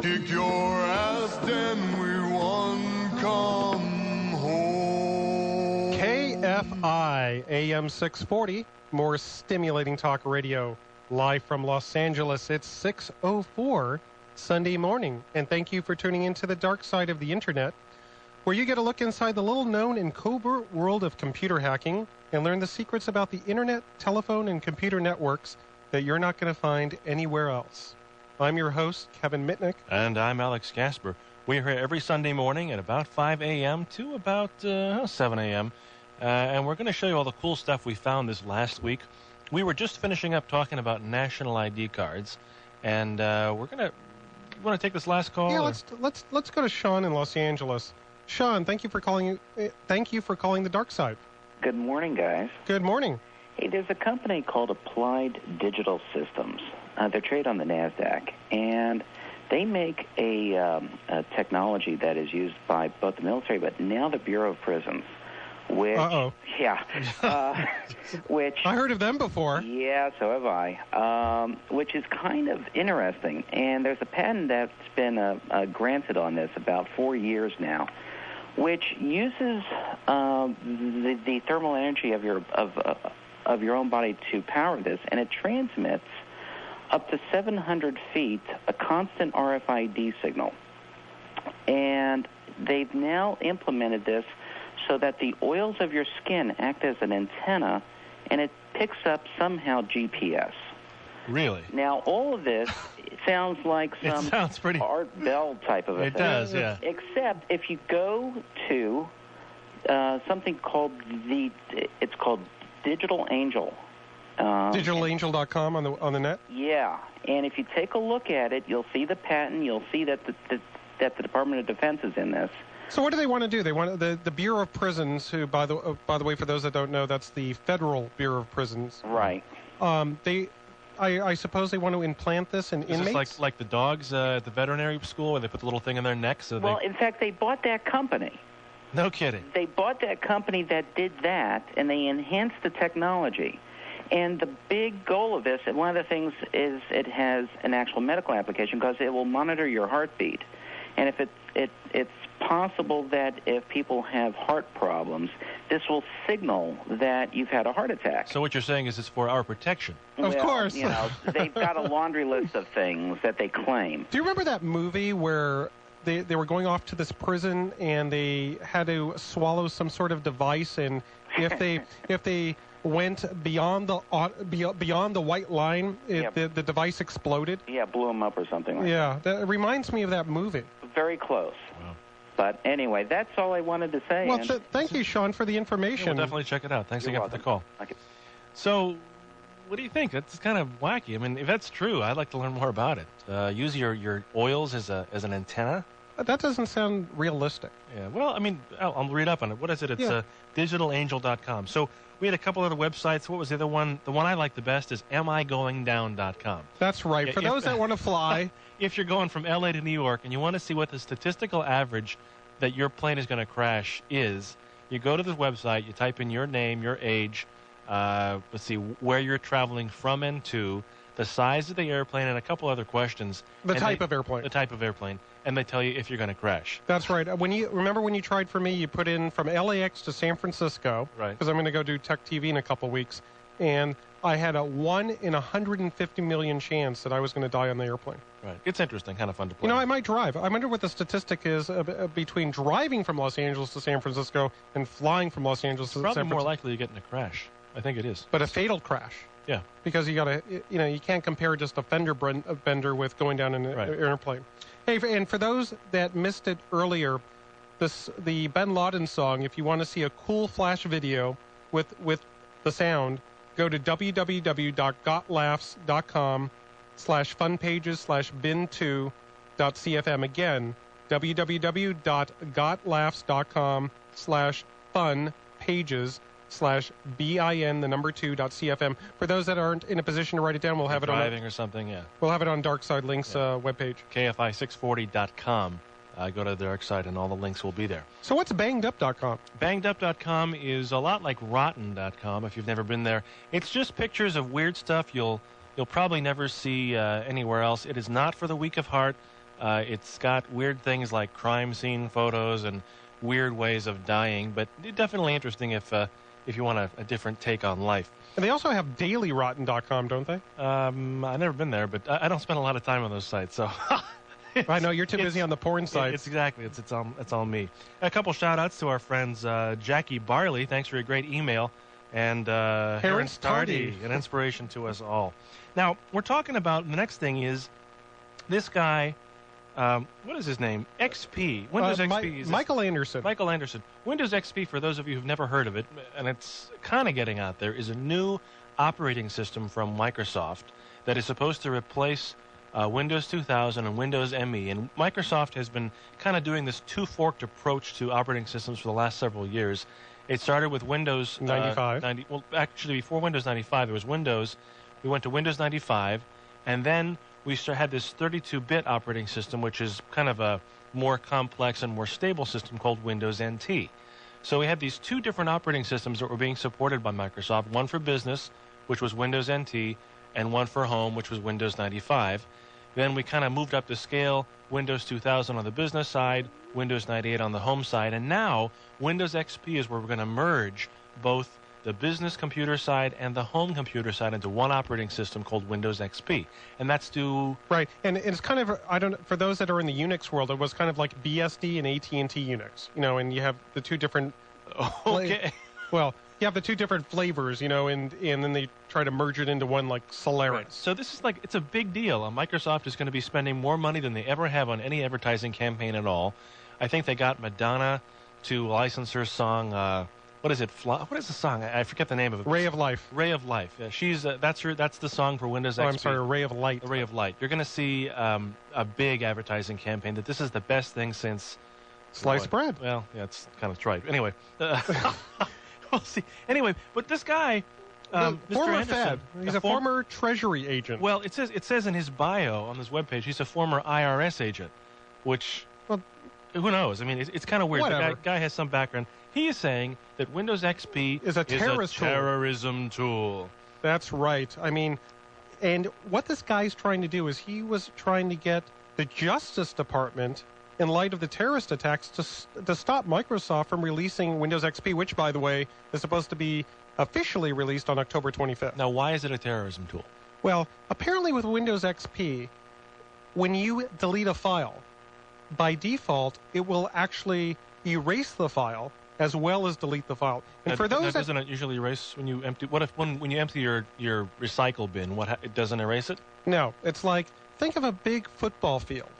Kick your ass, then we won. Come home. KFI AM 640, more stimulating talk radio, live from Los Angeles. It's 6:04 Sunday morning, and thank you for tuning into the dark side of the internet, where you get a look inside the little-known and covert world of computer hacking and learn the secrets about the internet, telephone, and computer networks that you're not going to find anywhere else. I'm your host, Kevin Mitnick. And I'm Alex Kasper. We're here every Sunday morning at about 5 a.m. to about 7 a.m., and we're going to show you all the cool stuff we found this last week. We were just finishing up talking about national ID cards, and we're going to... You want to take this last call? Yeah, let's go to Sean in Los Angeles. Sean, thank you for calling the dark side. Good morning, guys. Good morning. Hey, there's a company called Applied Digital Systems. They trade on the NASDAQ, and they make a technology that is used by both the military, but now the Bureau of Prisons. Which, yeah, which I heard of them before. Yeah, so have I. Which is kind of interesting, and there's a patent that's been granted on this about 4 years now, which uses the thermal energy of your own body to power this, and it transmits up to 700 feet a constant RFID signal. And they've now implemented this so that the oils of your skin act as an antenna and it picks up somehow GPS. Really? Now, all of this sounds like some pretty Art Bell type of a thing. It does, yeah. Except if you go to something called it's called Digital Angel. DigitalAngel.com on the net? Yeah, and if you take a look at it, you'll see the patent. You'll see that the Department of Defense is in this. So what do they want to do? They want the Bureau of Prisons, who, by the way, for those that don't know, that's the Federal Bureau of Prisons. Right. I suppose they want to implant this in inmates? Is this like the dogs at the veterinary school where they put the little thing in their neck? Well, in fact, they bought that company. No kidding. They bought that company that did that, and they enhanced the technology. And the big goal of this, and one of the things is it has an actual medical application because it will monitor your heartbeat. And if it's possible that if people have heart problems, this will signal that you've had a heart attack. So what you're saying is it's for our protection. Of course. You know, they've got a laundry list of things that they claim. Do you remember that movie where they were going off to this prison and they had to swallow some sort of device, and if they went beyond the white line, the device exploded? Yeah, blew them up or something like that. Yeah, that reminds me of that movie. Very close. Wow. But anyway, that's all I wanted to say. Well, thank you, Sean, for the information. Yeah, we'll definitely check it out. Thanks You're again welcome. for the call. Okay. So, what do you think? That's kind of wacky. I mean, if that's true, I'd like to learn more about it. Use your oils as an antenna? That doesn't sound realistic. Yeah, well, I mean, I'll read up on it. What is it? It's digitalangel.com. So we had a couple other websites. What was the other one? The one I like the best is amigoingdown.com. That's right. For those that want to fly. If you're going from L.A. to New York and you want to see what the statistical average that your plane is going to crash is, you go to the website, you type in your name, your age, let's see, where you're traveling from and to, the size of the airplane, and a couple other questions. The type of airplane. The type of airplane. And they tell you if you're going to crash. That's right. Remember when you tried for me, you put in from LAX to San Francisco. Right. Because I'm going to go do Tech TV in a couple weeks. And I had a 1 in 150 million chance that I was going to die on the airplane. Right. It's interesting, kind of fun to play. You know, I might drive. I wonder what the statistic is between driving from Los Angeles to San Francisco and flying from Los Angeles to San Francisco. Probably more likely to get in a crash. I think it is. But a fatal crash. Yeah. Because you can't compare just a fender bender with going down in an airplane. Hey, and for those that missed it earlier, the Ben Laden song, if you want to see a cool flash video with the sound, go to www.gotlaughs.com/funpages/bin2.cfm. Again, www.gotlaughs.com/funpages/bin2.cfm. For those that aren't in a position to write it down, we'll have it on driving or something. Yeah, we'll have it on Dark Side Links webpage. KFI640.com. Go to the dark side, and all the links will be there. So what's bangedup.com? Bangedup.com is a lot like rotten.com, if you've never been there. It's just pictures of weird stuff you'll probably never see anywhere else. It is not for the weak of heart. It's got weird things like crime scene photos and weird ways of dying, but definitely interesting if you want a different take on life. And they also have dailyrotten.com, don't they? I've never been there, but I don't spend a lot of time on those sites, so... I know you're too busy on the porn sites. It's all me. A couple shout-outs to our friends Jackie Barley. Thanks for your great email. And Terrence Tardy, an inspiration to us all. Now, we're talking about, the next thing is this guy, what is his name? XP. Windows XP. Michael Anderson. Michael Anderson. Windows XP, for those of you who've never heard of it, and it's kind of getting out there, is a new operating system from Microsoft that is supposed to replace Windows 2000 and Windows ME. And Microsoft has been kind of doing this two-forked approach to operating systems for the last several years. It started with Windows 95. Well, actually, before Windows 95, there was Windows. We went to Windows 95, and then we had this 32-bit operating system, which is kind of a more complex and more stable system called Windows NT. So we had these two different operating systems that were being supported by Microsoft, one for business, which was Windows NT, and one for home, which was Windows 95. Then we kind of moved up the scale, Windows 2000 on the business side, Windows 98 on the home side, and now Windows XP is where we're going to merge both the business computer side and the home computer side into one operating system called Windows XP. And that's due... Right, and it's kind of, for those that are in the Unix world, it was kind of like BSD and AT&T Unix, and you have the two different... Okay. Well, you have the two different flavors, and then they try to merge it into one like Solaris. Right. So this is it's a big deal. Microsoft is going to be spending more money than they ever have on any advertising campaign at all. I think they got Madonna to license her song. What is it? What is the song? I forget the name of it. Ray of Life. Ray of Life. She's that's the song for Windows XP. I'm sorry, Ray of Light. Ray of Light. You're going to see a big advertising campaign that this is the best thing since sliced bread. Well, yeah, it's kind of trite. Anyway, we'll see. Anyway, but this guy, Mr. former Anderson, Fed. He's a former Treasury agent. Well, it says in his bio on this webpage he's a former IRS agent, which who knows? I mean, it's kind of weird. Whatever. The guy has some background. He is saying that Windows XP is a terrorism tool. That's right. I mean, and what this guy's trying to do is he was trying to get the Justice Department, in light of the terrorist attacks, to stop Microsoft from releasing Windows XP, which, by the way, is supposed to be officially released on October 25th. Now, why is it a terrorism tool? Well, apparently with Windows XP, when you delete a file, by default, it will actually erase the file as well as delete the file. And for those doesn't it usually erase when you empty? What if when you empty your recycle bin? It doesn't erase it? No, it's like, think of a big football field,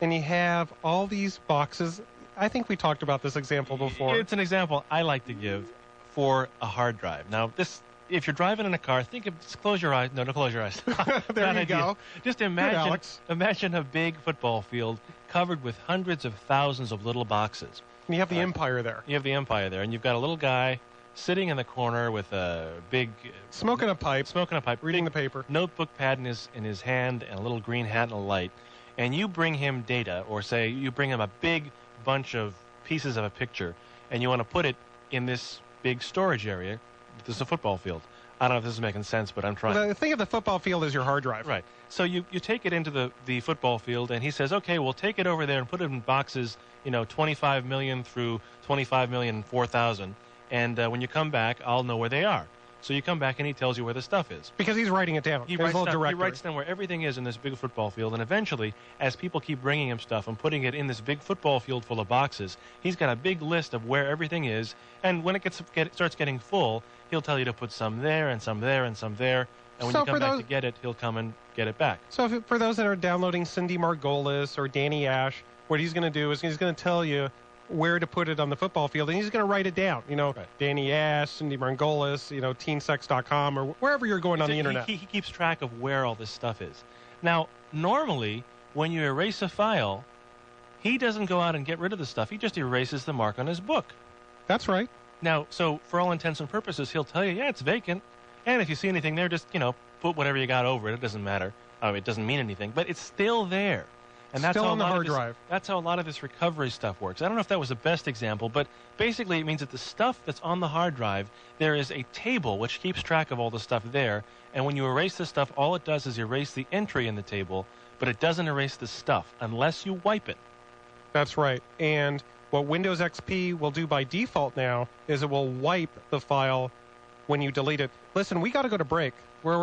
and you have all these boxes. I think we talked about this example before. It's an example I like to give for a hard drive. Now, if you're driving in a car, close your eyes. No, don't close your eyes. There you go. Just imagine a big football field covered with hundreds of thousands of little boxes. And you have the Empire there. You have the Empire there, and you've got a little guy sitting in the corner with a big... Smoking a pipe, reading the paper. Notebook pad in his hand and a little green hat and a light. And you bring him data, or say you bring him a big bunch of pieces of a picture, and you want to put it in this big storage area. This is a football field. I don't know if this is making sense, but I'm trying. Well, think of the football field as your hard drive. Right. So you take it into the football field, and he says, okay, we'll take it over there and put it in boxes, 25 million through 25 million 4,000. And when you come back, I'll know where they are. So you come back, and he tells you where the stuff is. Because he's writing it down. He writes down where everything is in this big football field. And eventually, as people keep bringing him stuff and putting it in this big football field full of boxes, he's got a big list of where everything is. And when it starts getting full, he'll tell you to put some there and some there and some there. And when you come back to get it, he'll come and get it back. So for those that are downloading Cindy Margolis or Danny Ash, what he's going to do is he's going to tell you where to put it on the football field, and he's going to write it down. Right. Danny Ash, Cindy Margolis, teensex.com, or wherever you're going on the internet. He keeps track of where all this stuff is. Now, normally, when you erase a file, he doesn't go out and get rid of the stuff. He just erases the mark on his book. That's right. Now, so for all intents and purposes, he'll tell you, yeah, it's vacant. And if you see anything there, just, put whatever you got over it. It doesn't matter. It doesn't mean anything. But it's still there. And that's still how on the hard drive. That's how a lot of this recovery stuff works. I don't know if that was the best example, but basically it means that the stuff that's on the hard drive, there is a table which keeps track of all the stuff there. And when you erase the stuff, all it does is erase the entry in the table, but it doesn't erase the stuff unless you wipe it. That's right. And what Windows XP will do by default now is it will wipe the file when you delete it. Listen, we got to go to break. We're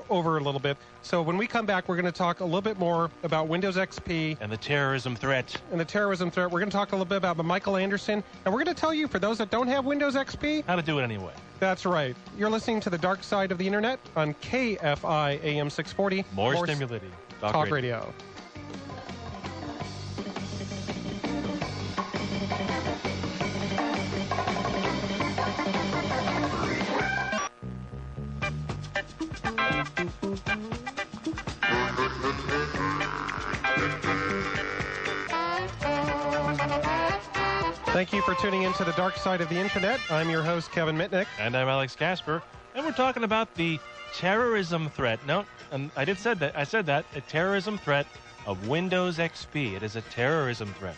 over a little bit. So when we come back, we're going to talk a little bit more about Windows XP and the terrorism threat. We're going to talk a little bit about Michael Anderson, and we're going to tell you, for those that don't have Windows XP, how to do it anyway. That's right. You're listening to the Dark Side of the Internet on KFI AM 640. More stimulating talk radio. Thank you for tuning in to the Dark Side of the Internet. I'm your host, Kevin Mitnick. And I'm Alex Kasper. And we're talking about the terrorism threat. No, I said that. A terrorism threat of Windows XP. It is a terrorism threat.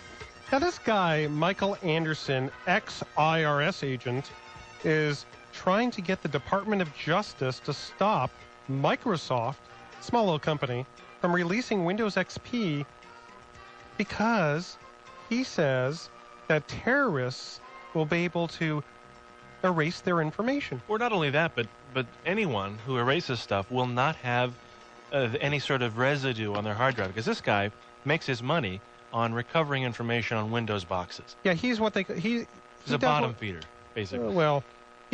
Now, this guy, Michael Anderson, ex-IRS agent, is trying to get the Department of Justice to stop Microsoft, small little company, from releasing Windows XP because he says that terrorists will be able to erase their information. Or not only that, but anyone who erases stuff will not have any sort of residue on their hard drive, because this guy makes his money on recovering information on Windows boxes. Yeah, he's what he's a bottom feeder, basically.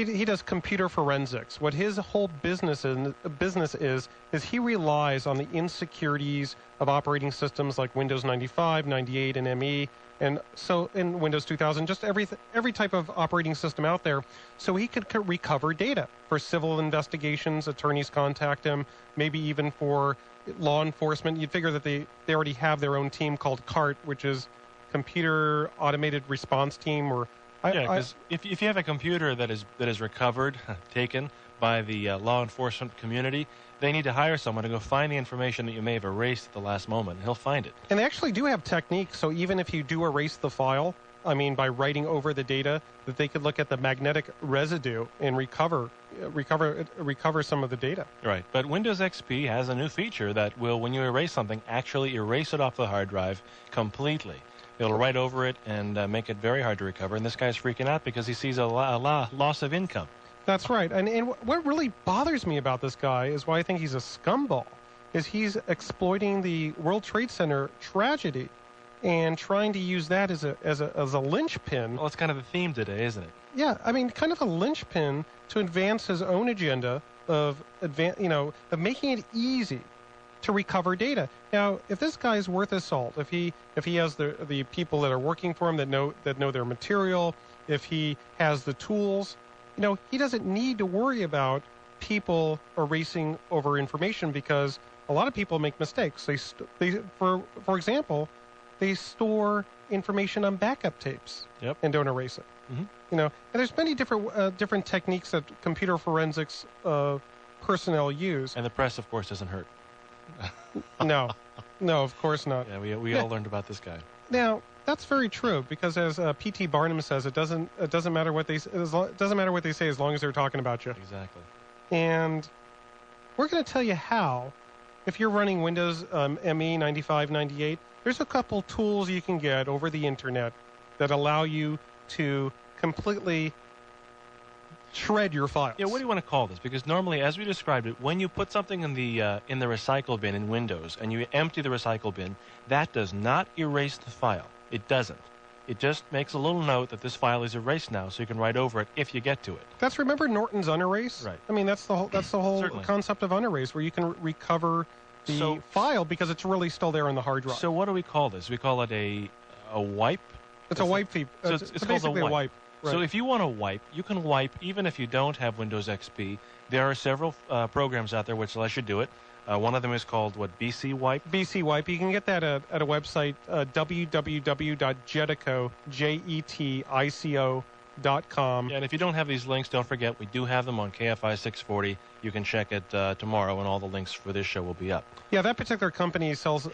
he does computer forensics. What his whole business is he relies on the insecurities of operating systems like Windows 95, 98, and ME, and so in Windows 2000, just every type of operating system out there, so he could recover data for civil investigations. Attorneys contact him, maybe even for law enforcement. You'd figure that they already have their own team called CART, which is Computer Automated Response Team, or because if you have a computer that is recovered, taken by the law enforcement community, they need to hire someone to go find the information that you may have erased at the last moment, and he'll find it. And they actually do have techniques, so even if you do erase the file, I mean, by writing over the data, that they could look at the magnetic residue and recover some of the data. Right, but Windows XP has a new feature that will, when you erase something, actually erase it off the hard drive completely. It'll write over it and make it very hard to recover. And this guy's freaking out because he sees a loss of income. That's right. And what really bothers me about this guy is why I think he's a scumball, is he's exploiting the World Trade Center tragedy and trying to use that as a linchpin. Well, it's kind of the theme today, isn't it? Yeah, I mean, kind of a linchpin to advance his own agenda of making it easy to recover data. Now, if this guy's worth his salt, if he has the people that are working for him that know their material, if he has the tools, he doesn't need to worry about people erasing over information, because a lot of people make mistakes. For example, they store information on backup tapes and don't erase it. Mm-hmm. And there's many different techniques that computer forensics personnel use. And the press, of course, doesn't hurt. No, of course not. Yeah, we all learned about this guy. Now, that's very true, because as P.T. Barnum says, it doesn't matter what they say as long as they're talking about you. Exactly. And we're going to tell you how. If you're running Windows ME 95, 98, there's a couple tools you can get over the internet that allow you to completely shred your files. Yeah, what do you want to call this? Because normally, as we described it, when you put something in the recycle bin in Windows and you empty the recycle bin, that does not erase the file. It doesn't. It just makes a little note that this file is erased now, so you can write over it if you get to it. Remember Norton's unerase? Right. I mean, that's the whole Certainly. Concept of unerase, where you can recover the file because it's really still there on the hard drive. So what do we call this? We call it a wipe? It's a wipe feed. So it's basically called a wipe. Right. So if you want to wipe, you can wipe even if you don't have Windows XP. There are several programs out there which let you do it. One of them is called, BC Wipe? BC Wipe. You can get that at a website, www.jetico.com. Yeah, and if you don't have these links, don't forget, we do have them on KFI 640. You can check it tomorrow, and all the links for this show will be up. Yeah, that particular company sells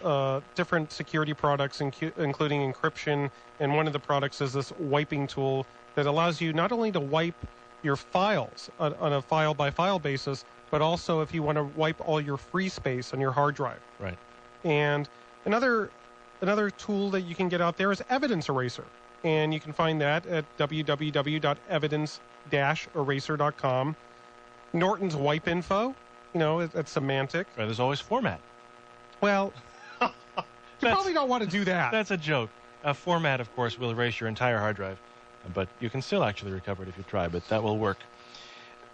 different security products, including encryption, and one of the products is this wiping tool that allows you not only to wipe your files on a file-by-file basis, but also if you want to wipe all your free space on your hard drive. Right. And another tool that you can get out there is Evidence Eraser. And you can find that at www.evidence-eraser.com. Norton's Wipe Info, it's semantic. Right, there's always format. Well, you probably don't want to do that. That's a joke. Format, of course, will erase your entire hard drive. But you can still actually recover it if you try, but that will work.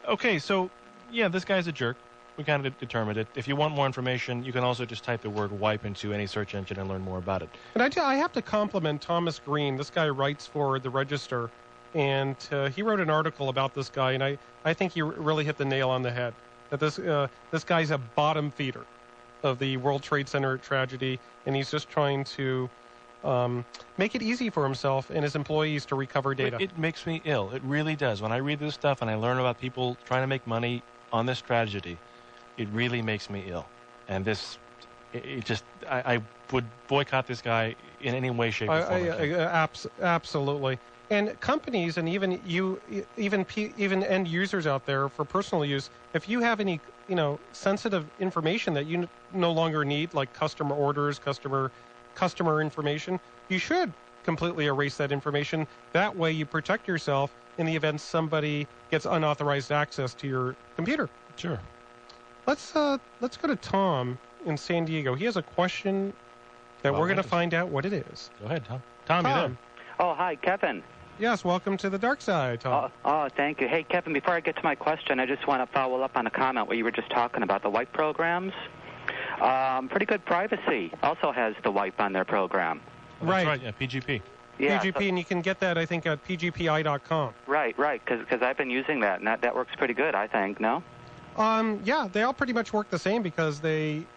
Okay, so, yeah, this guy's a jerk. We kind of determined it. If you want more information, you can also just type the word wipe into any search engine and learn more about it. And I have to compliment Thomas Green. This guy writes for the Register, and he wrote an article about this guy, and I think he really hit the nail on the head. That this guy's a bottom feeder of the World Trade Center tragedy, and he's just trying to make it easy for himself and his employees to recover data. It makes me ill. It really does. When I read this stuff and I learn about people trying to make money on this tragedy, it really makes me ill. And I would boycott this guy in any way, shape, or form. Absolutely. And companies and even end users out there for personal use, if you have any sensitive information that you no longer need, like customer orders, customer information, you should completely erase that information. That way you protect yourself in the event somebody gets unauthorized access to your computer. Sure. Let's go to Tom in San Diego. He has a question that we're going to find out what it is. Go ahead, Tom. Tom, you there? Oh, hi, Kevin. Yes, welcome to the dark side, Tom. Oh, thank you. Hey, Kevin, before I get to my question, I just want to follow up on a comment where you were just talking about the wipe programs. Pretty Good Privacy also has the wipe on their program. Right. That's right, yeah, PGP. Yeah, PGP, and you can get that, I think, at pgpi.com. Right, because I've been using that, and that works pretty good, I think, no? Yeah, they all pretty much work the same because they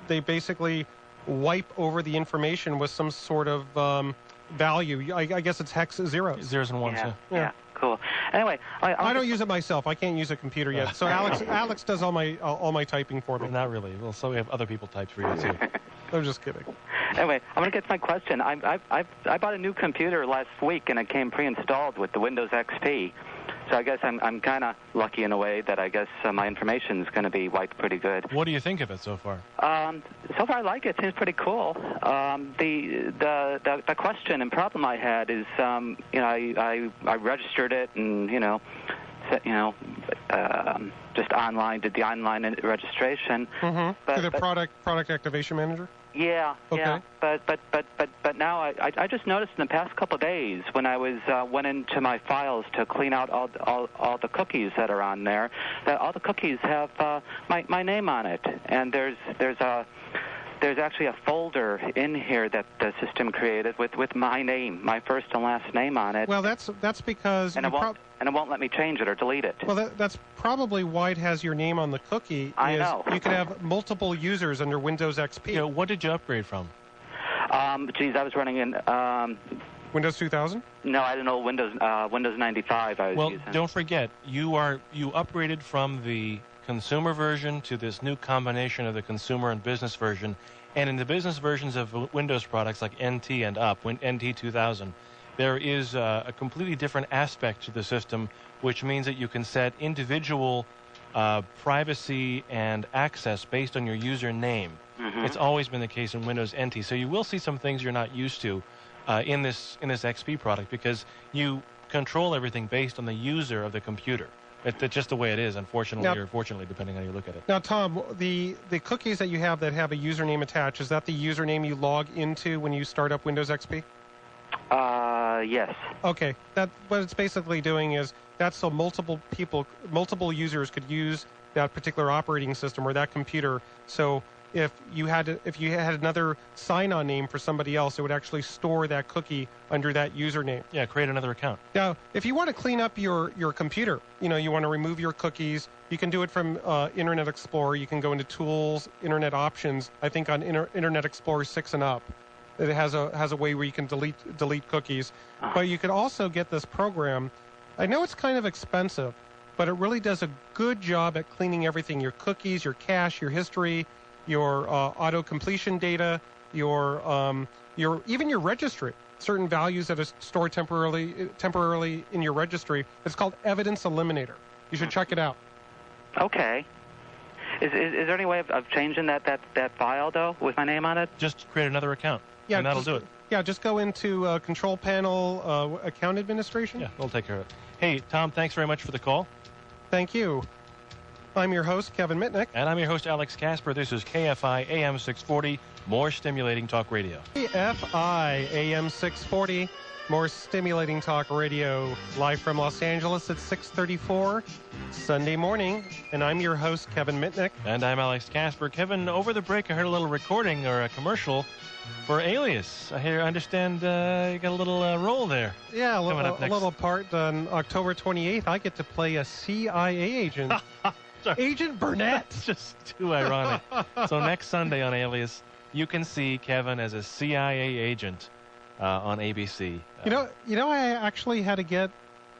basically wipe over the information with some sort of value. I guess it's hex zeros. Zeros and ones, yeah. Cool. Anyway, I don't use it myself. I can't use a computer yet. So Alex does all my typing for me. Not really. Well, so we have other people type for you too. I'm just kidding. Anyway, I'm going to get to my question. I bought a new computer last week, and it came pre-installed with the Windows XP. So I guess I'm kind of lucky in a way that I guess my information is going to be wiped pretty good. What do you think of it so far? So far I like it. It seems pretty cool. The question and problem I had is, I registered it and just online, did the online registration. Mm-hmm. To the product activation manager. Yeah, okay. Yeah, but now I just noticed in the past couple of days when I went into my files to clean out all the cookies that are on there, that all the cookies have my name on it, and there's actually a folder in here that the system created with my name, my first and last name on it. Well, that's because and it won't let me change it or delete it. Well, that's probably why it has your name on the cookie. I know. You could have multiple users under Windows XP. Yeah, what did you upgrade from? I was running in Windows 2000. No, I don't know Windows 95. I was using. Well, don't forget you upgraded from the consumer version to this new combination of the consumer and business version, and in the business versions of Windows products like NT and up, NT 2000. There is a completely different aspect to the system, which means that you can set individual privacy and access based on your username. Mm-hmm. It's always been the case in Windows NT. So you will see some things you're not used to in this XP product because you control everything based on the user of the computer. It's just the way it is, unfortunately or fortunately, depending on how you look at it. Now, Tom, the cookies that you have that have a username attached, is that the username you log into when you start up Windows XP? Yes. Okay. What it's basically doing is that's so multiple users could use that particular operating system or that computer. So if you had another sign-on name for somebody else, it would actually store that cookie under that username. Yeah, create another account. Now, if you want to clean up your computer, you want to remove your cookies, you can do it from Internet Explorer. You can go into Tools, Internet Options. I think on Internet Explorer 6 and up. It has a way where you can delete cookies. But you could also get this program. I know it's kind of expensive, but it really does a good job at cleaning everything: your cookies, your cache, your history, your auto completion data, even your registry. Certain values that are stored temporarily in your registry. It's called Evidence Eliminator. You should check it out. Okay. Is there any way of changing that file though with my name on it? Just create another account. Yeah, and that'll do it. Yeah, just go into Control Panel, Account Administration. Yeah, we'll take care of it. Hey, Tom, thanks very much for the call. Thank you. I'm your host, Kevin Mitnick. And I'm your host, Alex Kasper. This is KFI AM 640, more stimulating talk radio. KFI AM 640, more stimulating talk radio, live from Los Angeles at 6:34 Sunday morning. And I'm your host, Kevin Mitnick. And I'm Alex Kasper. Kevin, over the break, I heard a little recording or a commercial for Alias. I understand you got a little role there. Yeah, a little part on October 28th. I get to play a CIA agent. Agent Burnett. That's just too ironic. So next Sunday on Alias, you can see Kevin as a CIA agent on ABC. I actually had to get,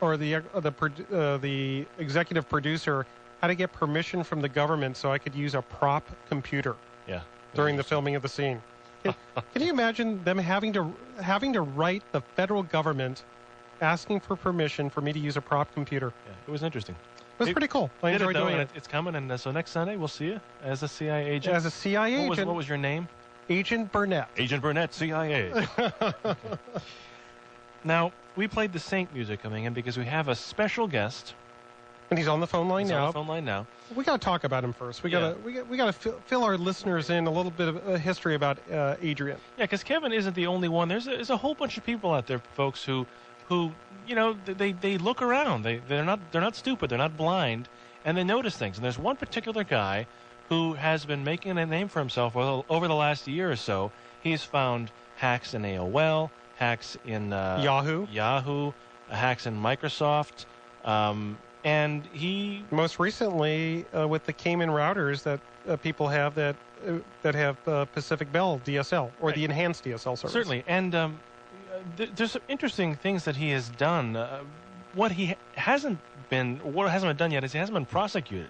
or the executive producer had to get permission from the government so I could use a prop computer. Yeah. During the filming of the scene. Can you imagine them having to write the federal government asking for permission for me to use a prop computer? Yeah, it was interesting. It was pretty cool. I enjoyed doing it. It's coming, and so next Sunday we'll see you as a CIA agent. As a CIA agent. What was your name? Agent Burnett. Agent Burnett, CIA. Okay. Now, we played the Saint music coming in because we have a special guest. And he's on the phone line now. On the phone line now. We got to talk about him first. We got to fill our listeners in a little bit of a history about Adrian. Yeah, because Kevin isn't the only one. There's a whole bunch of people out there, folks, who who, they look around. They're not stupid. They're not blind, and they notice things. And there's one particular guy who has been making a name for himself over the last year or so. He's found hacks in AOL, hacks in Yahoo, hacks in Microsoft, and he most recently with the Cayman routers that people have that have Pacific Bell DSL or the enhanced DSL service. Certainly, and there's some interesting things that he has done. What hasn't been done yet is he hasn't been prosecuted,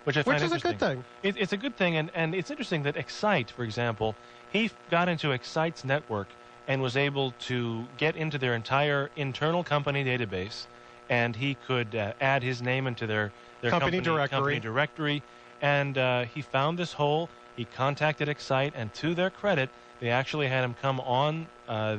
which I find interesting. Which is a good thing. It's a good thing, and it's interesting that Excite, for example, he got into Excite's network and was able to get into their entire internal company database, and he could add his name into their company directory, and he found this hole. He contacted Excite, and to their credit, they actually had him come on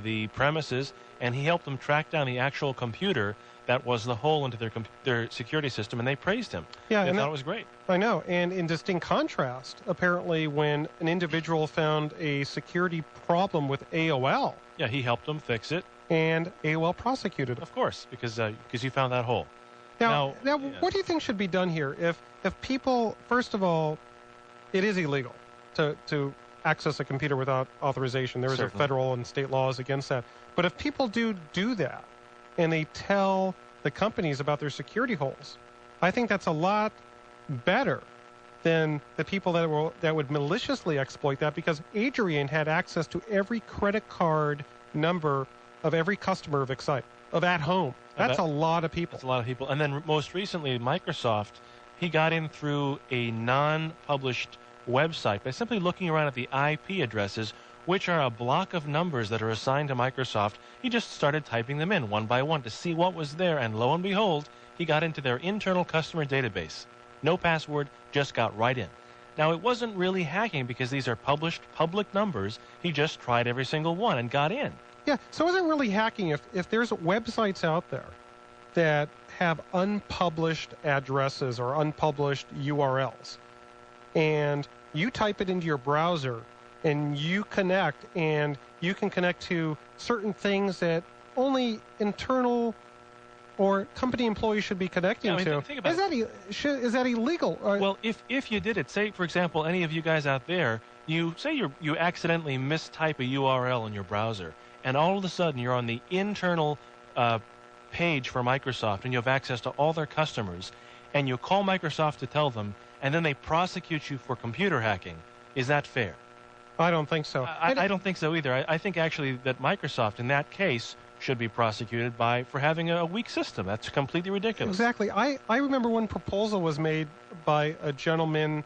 the premises, and he helped them track down the actual computer that was the hole into their security system, and they praised him. Yeah, they thought it was great. I know, and in distinct contrast, apparently when an individual found a security problem with AOL... Yeah, he helped them fix it. And AOL prosecuted him. Of course, because you found that hole. Now, what do you think should be done here? If people, first of all, it is illegal to access a computer without authorization. There is a federal and state laws against that. But if people do that, and they tell the companies about their security holes, I think that's a lot better than the people that would maliciously exploit that, because Adrian had access to every credit card number of every customer of Excite, of At Home. That's a lot of people. That's a lot of people. And then most recently, Microsoft, he got in through a non-published website by simply looking around at the IP addresses, which are a block of numbers that are assigned to Microsoft. He just started typing them in one by one to see what was there, and lo and behold, he got into their internal customer database. No password, just got right in. Now, it wasn't really hacking because these are published public numbers. He just tried every single one and got in. Yeah, so is it really hacking if there's websites out there that have unpublished addresses or unpublished URLs, and you type it into your browser and you connect, and you can connect to certain things that only internal or company employees should be connecting to. Is that illegal? Well, if you did it, say, for example, any of you guys out there, you accidentally mistype a URL in your browser, and all of a sudden you're on the internal page for Microsoft, and you have access to all their customers, and you call Microsoft to tell them, and then they prosecute you for computer hacking. Is that fair? I don't think so. I don't think so either. I think actually that Microsoft, in that case, should be prosecuted for having a weak system. That's completely ridiculous. Exactly. I remember one proposal was made by a gentleman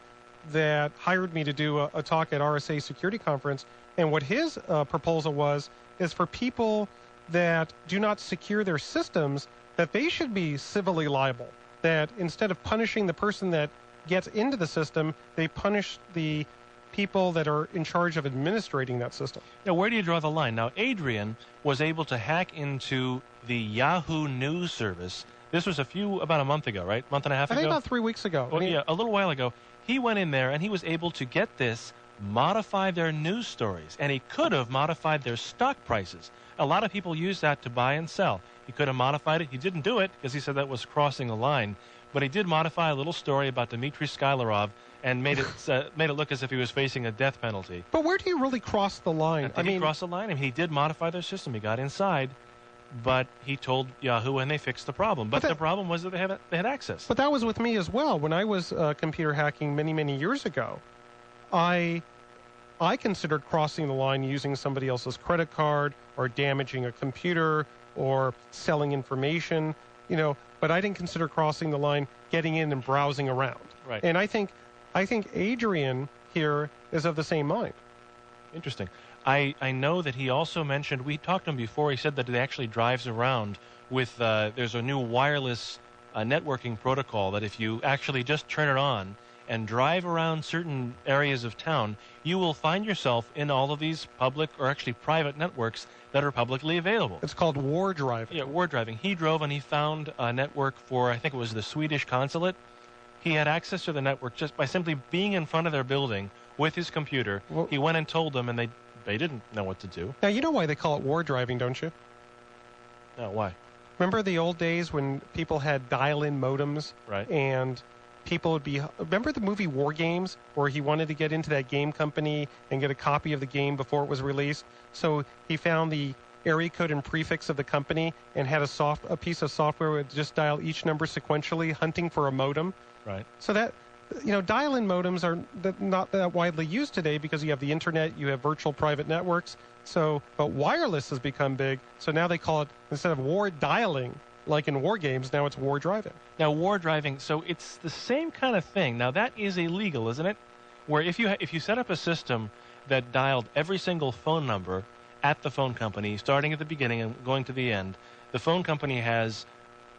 that hired me to do a talk at RSA Security Conference, and what his proposal is for people that do not secure their systems, that they should be civilly liable. That instead of punishing the person that gets into the system, they punish the people that are in charge of administrating that system. Now, where do you draw the line? Now, Adrian was able to hack into the Yahoo News service. This was about a month ago, right? Month and a half ago? I think about 3 weeks ago. Well, yeah, a little while ago. He went in there, and he was able to get this, modify their news stories, and he could have modified their stock prices. A lot of people use that to buy and sell. He could have modified it. He didn't do it because he said that was crossing the line. But he did modify a little story about Dmitry Skylarov and made it look as if he was facing a death penalty. But where do you really cross the line? Did he cross the line? I mean, he did modify their system. He got inside, but he told Yahoo, and they fixed the problem. But the problem was that they had access. But that was with me as well. When I was computer hacking many, many years ago, I considered crossing the line using somebody else's credit card or damaging a computer or selling information, but I didn't consider crossing the line getting in and browsing around. Right. And I think Adrian here is of the same mind. Interesting. I know that he also mentioned, we talked to him before, he said that it actually drives around with, there's a new wireless networking protocol that if you actually just turn it on and drive around certain areas of town, you will find yourself in all of these public or actually private networks that are publicly available. It's called war driving. Yeah, war driving. He drove and he found a network for, I think it was the Swedish consulate. He had access to the network just by simply being in front of their building with his computer. Well, he went and told them, and they didn't know what to do. Now, you know why they call it war driving, don't you? No, why? Remember the old days when people had dial-in modems? Right. And people would be... Remember the movie War Games, where he wanted to get into that game company and get a copy of the game before it was released? So he found the area code and prefix of the company and had a piece of software that would just dial each number sequentially, hunting for a modem. Right. So that... dial-in modems are not that widely used today because you have the internet, you have virtual private networks. But wireless has become big. So now they call it, instead of war dialing, like in war games, now it's war driving. Now, war driving, so it's the same kind of thing. Now, that is illegal, isn't it? Where if you set up a system that dialed every single phone number at the phone company, starting at the beginning and going to the end, the phone company has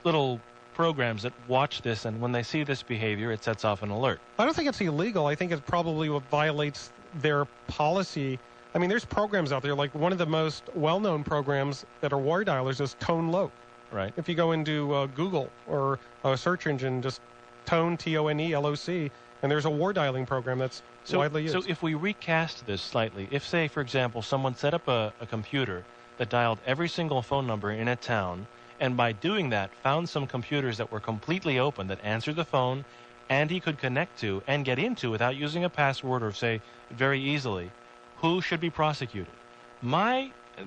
little programs that watch this, and when they see this behavior, it sets off an alert. I don't think it's illegal. I think it probably violates their policy. I mean, there's programs out there, like one of the most well-known programs that are war dialers is Tone Loc. Right. If you go into Google or a search engine, just Tone, T-O-N-E-L-O-C, and there's a war dialing program that's widely used. So if we recast this slightly, if, say, for example, someone set up a computer that dialed every single phone number in a town, and by doing that found some computers that were completely open that answered the phone and he could connect to and get into without using a password or, say, very easily, who should be prosecuted?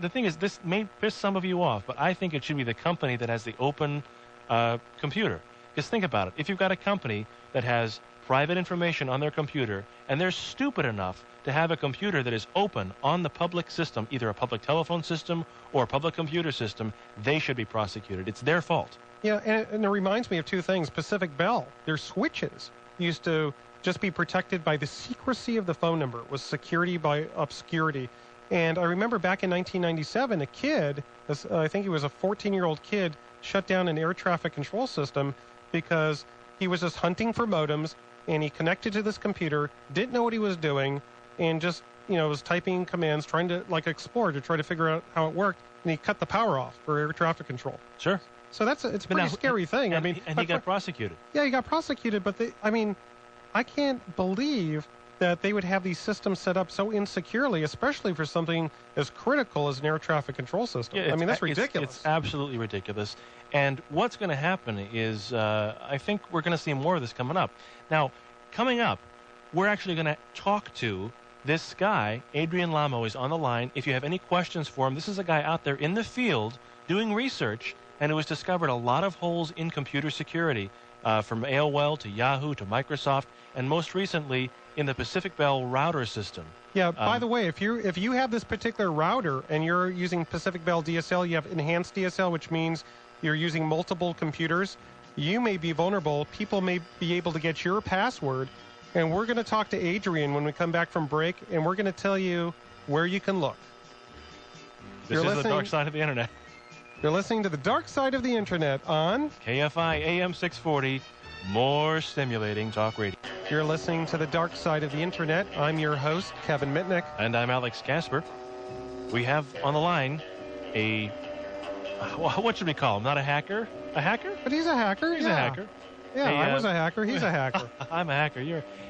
The thing is, this may piss some of you off, but I think it should be the company that has the open computer. Because think about it. If you've got a company that has private information on their computer and they're stupid enough to have a computer that is open on the public system, either a public telephone system or a public computer system, they should be prosecuted. It's their fault. Yeah, and it reminds me of two things. Pacific Bell, their switches used to just be protected by the secrecy of the phone number. It was security by obscurity. And I remember back in 1997, a kid, I think he was a 14-year-old kid, shut down an air traffic control system because he was just hunting for modems, and he connected to this computer, didn't know what he was doing, and just, was typing commands, trying to, explore to try to figure out how it worked, and he cut the power off for air traffic control. Sure. So it's a pretty scary thing. And he got prosecuted. Yeah, he got prosecuted, but I can't believe that they would have these systems set up so insecurely, especially for something as critical as an air traffic control system. Yeah, that's ridiculous. It's absolutely ridiculous. And what's going to happen is I think we're going to see more of this coming up. Now, coming up, we're actually going to talk to this guy. Adrian Lamo is on the line. If you have any questions for him, this is a guy out there in the field doing research, and who has discovered a lot of holes in computer security, from AOL to Yahoo to Microsoft, and most recently in the Pacific Bell router system. Yeah, by the way, if you have this particular router and you're using Pacific Bell DSL, you have enhanced DSL, which means you're using multiple computers, you may be vulnerable. People may be able to get your password, and we're going to talk to Adrian when we come back from break, and we're going to tell you where you can look. This is the dark side of the internet. You're listening to the dark side of the internet on KFI AM 640, more stimulating talk radio. You're listening to the dark side of the internet. I'm your host, Kevin Mitnick. And I'm Alex Kasper. We have on the line what should we call him? Not a hacker? A hacker? But he's a hacker. He's a hacker. Yeah, I was a hacker. He's a hacker. I'm a hacker.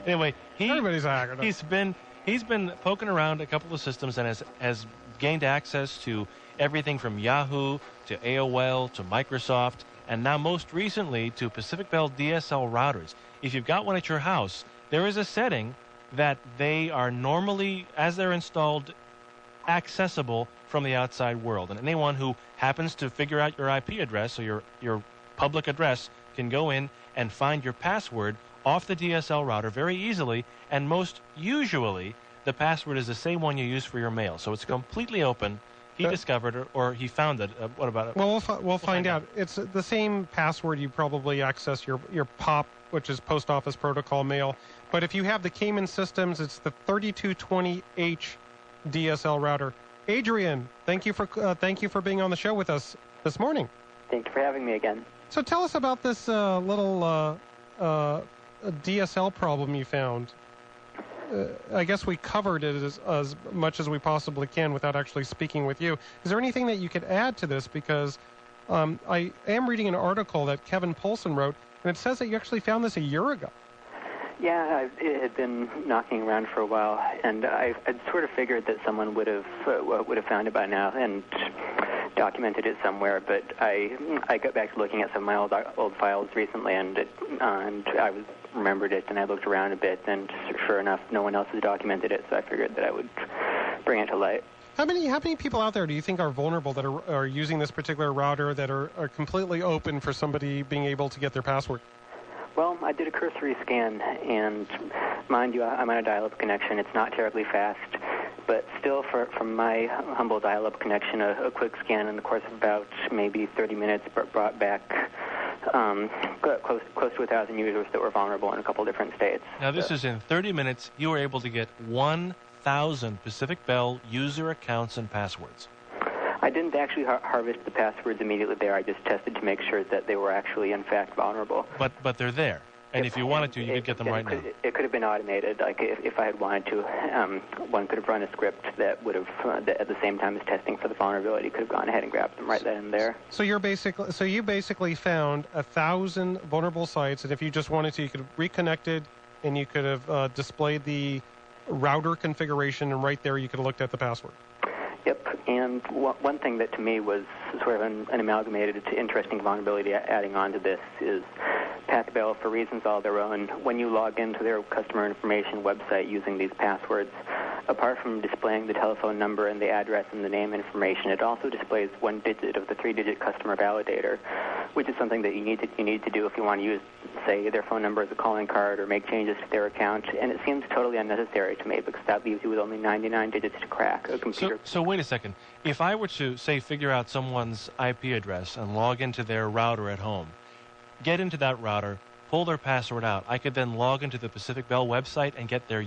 Anyway, everybody's a hacker. He's been poking around a couple of systems and has gained access to everything from Yahoo to AOL to Microsoft, and now most recently to Pacific Bell DSL routers. If you've got one at your house, there is a setting that they are normally, as they're installed, accessible from the outside world. And anyone who happens to figure out your IP address or your public address can go in and find your password off the DSL router very easily, and most usually the password is the same one you use for your mail. So it's completely open. He discovered it, or he found it. What about it? Well, we'll find out. It's the same password you probably access your POP, which is Post Office Protocol mail. But if you have the Cayman systems, it's the 3220H DSL router. Adrian, thank you for being on the show with us this morning. Thank you for having me again. So tell us about this little DSL problem you found. I guess we covered it as much as we possibly can without actually speaking with you. Is there anything that you could add to this? Because I am reading an article that Kevin Polson wrote, and it says that you actually found this a year ago. Yeah, it had been knocking around for a while, and I'd sort of figured that someone would have found it by now. And documented it somewhere, but I got back to looking at some of my old files recently, and I remembered it, and I looked around a bit, and sure enough, no one else has documented it, so I figured that I would bring it to light. How many people out there do you think are vulnerable that are using this particular router that are completely open for somebody being able to get their password? Well, I did a cursory scan, and mind you, I'm on a dial-up connection. It's not terribly fast, but still, from my humble dial-up connection, a quick scan in the course of about maybe 30 minutes brought back close to 1,000 users that were vulnerable in a couple different states. Now, this is in 30 minutes. You were able to get 1,000 Pacific Bell user accounts and passwords. I didn't actually harvest the passwords immediately there. I just tested to make sure that they were actually, in fact, vulnerable. But they're there. And if you wanted to, you could get them right now. It could have been automated. Like if I had wanted to, one could have run a script that would have, that at the same time as testing for the vulnerability, could have gone ahead and grabbed them right then and there. So you basically found 1,000 vulnerable sites, and if you just wanted to, you could have reconnected, and you could have displayed the router configuration, and right there you could have looked at the password. Yep, and one thing that to me was sort of an amalgamated interesting vulnerability adding on to this is PacBell, for reasons all their own, when you log into their customer information website using these passwords, apart from displaying the telephone number and the address and the name information, it also displays one digit of the 3-digit customer validator, which is something that you need to do if you want to use, say, their phone number as a calling card or make changes to their account. And it seems totally unnecessary to me because that leaves you with only 99 digits to crack a computer. So wait a second. If I were to, say, figure out someone's IP address and log into their router at home, get into that router, pull their password out, I could then log into the Pacific Bell website and get their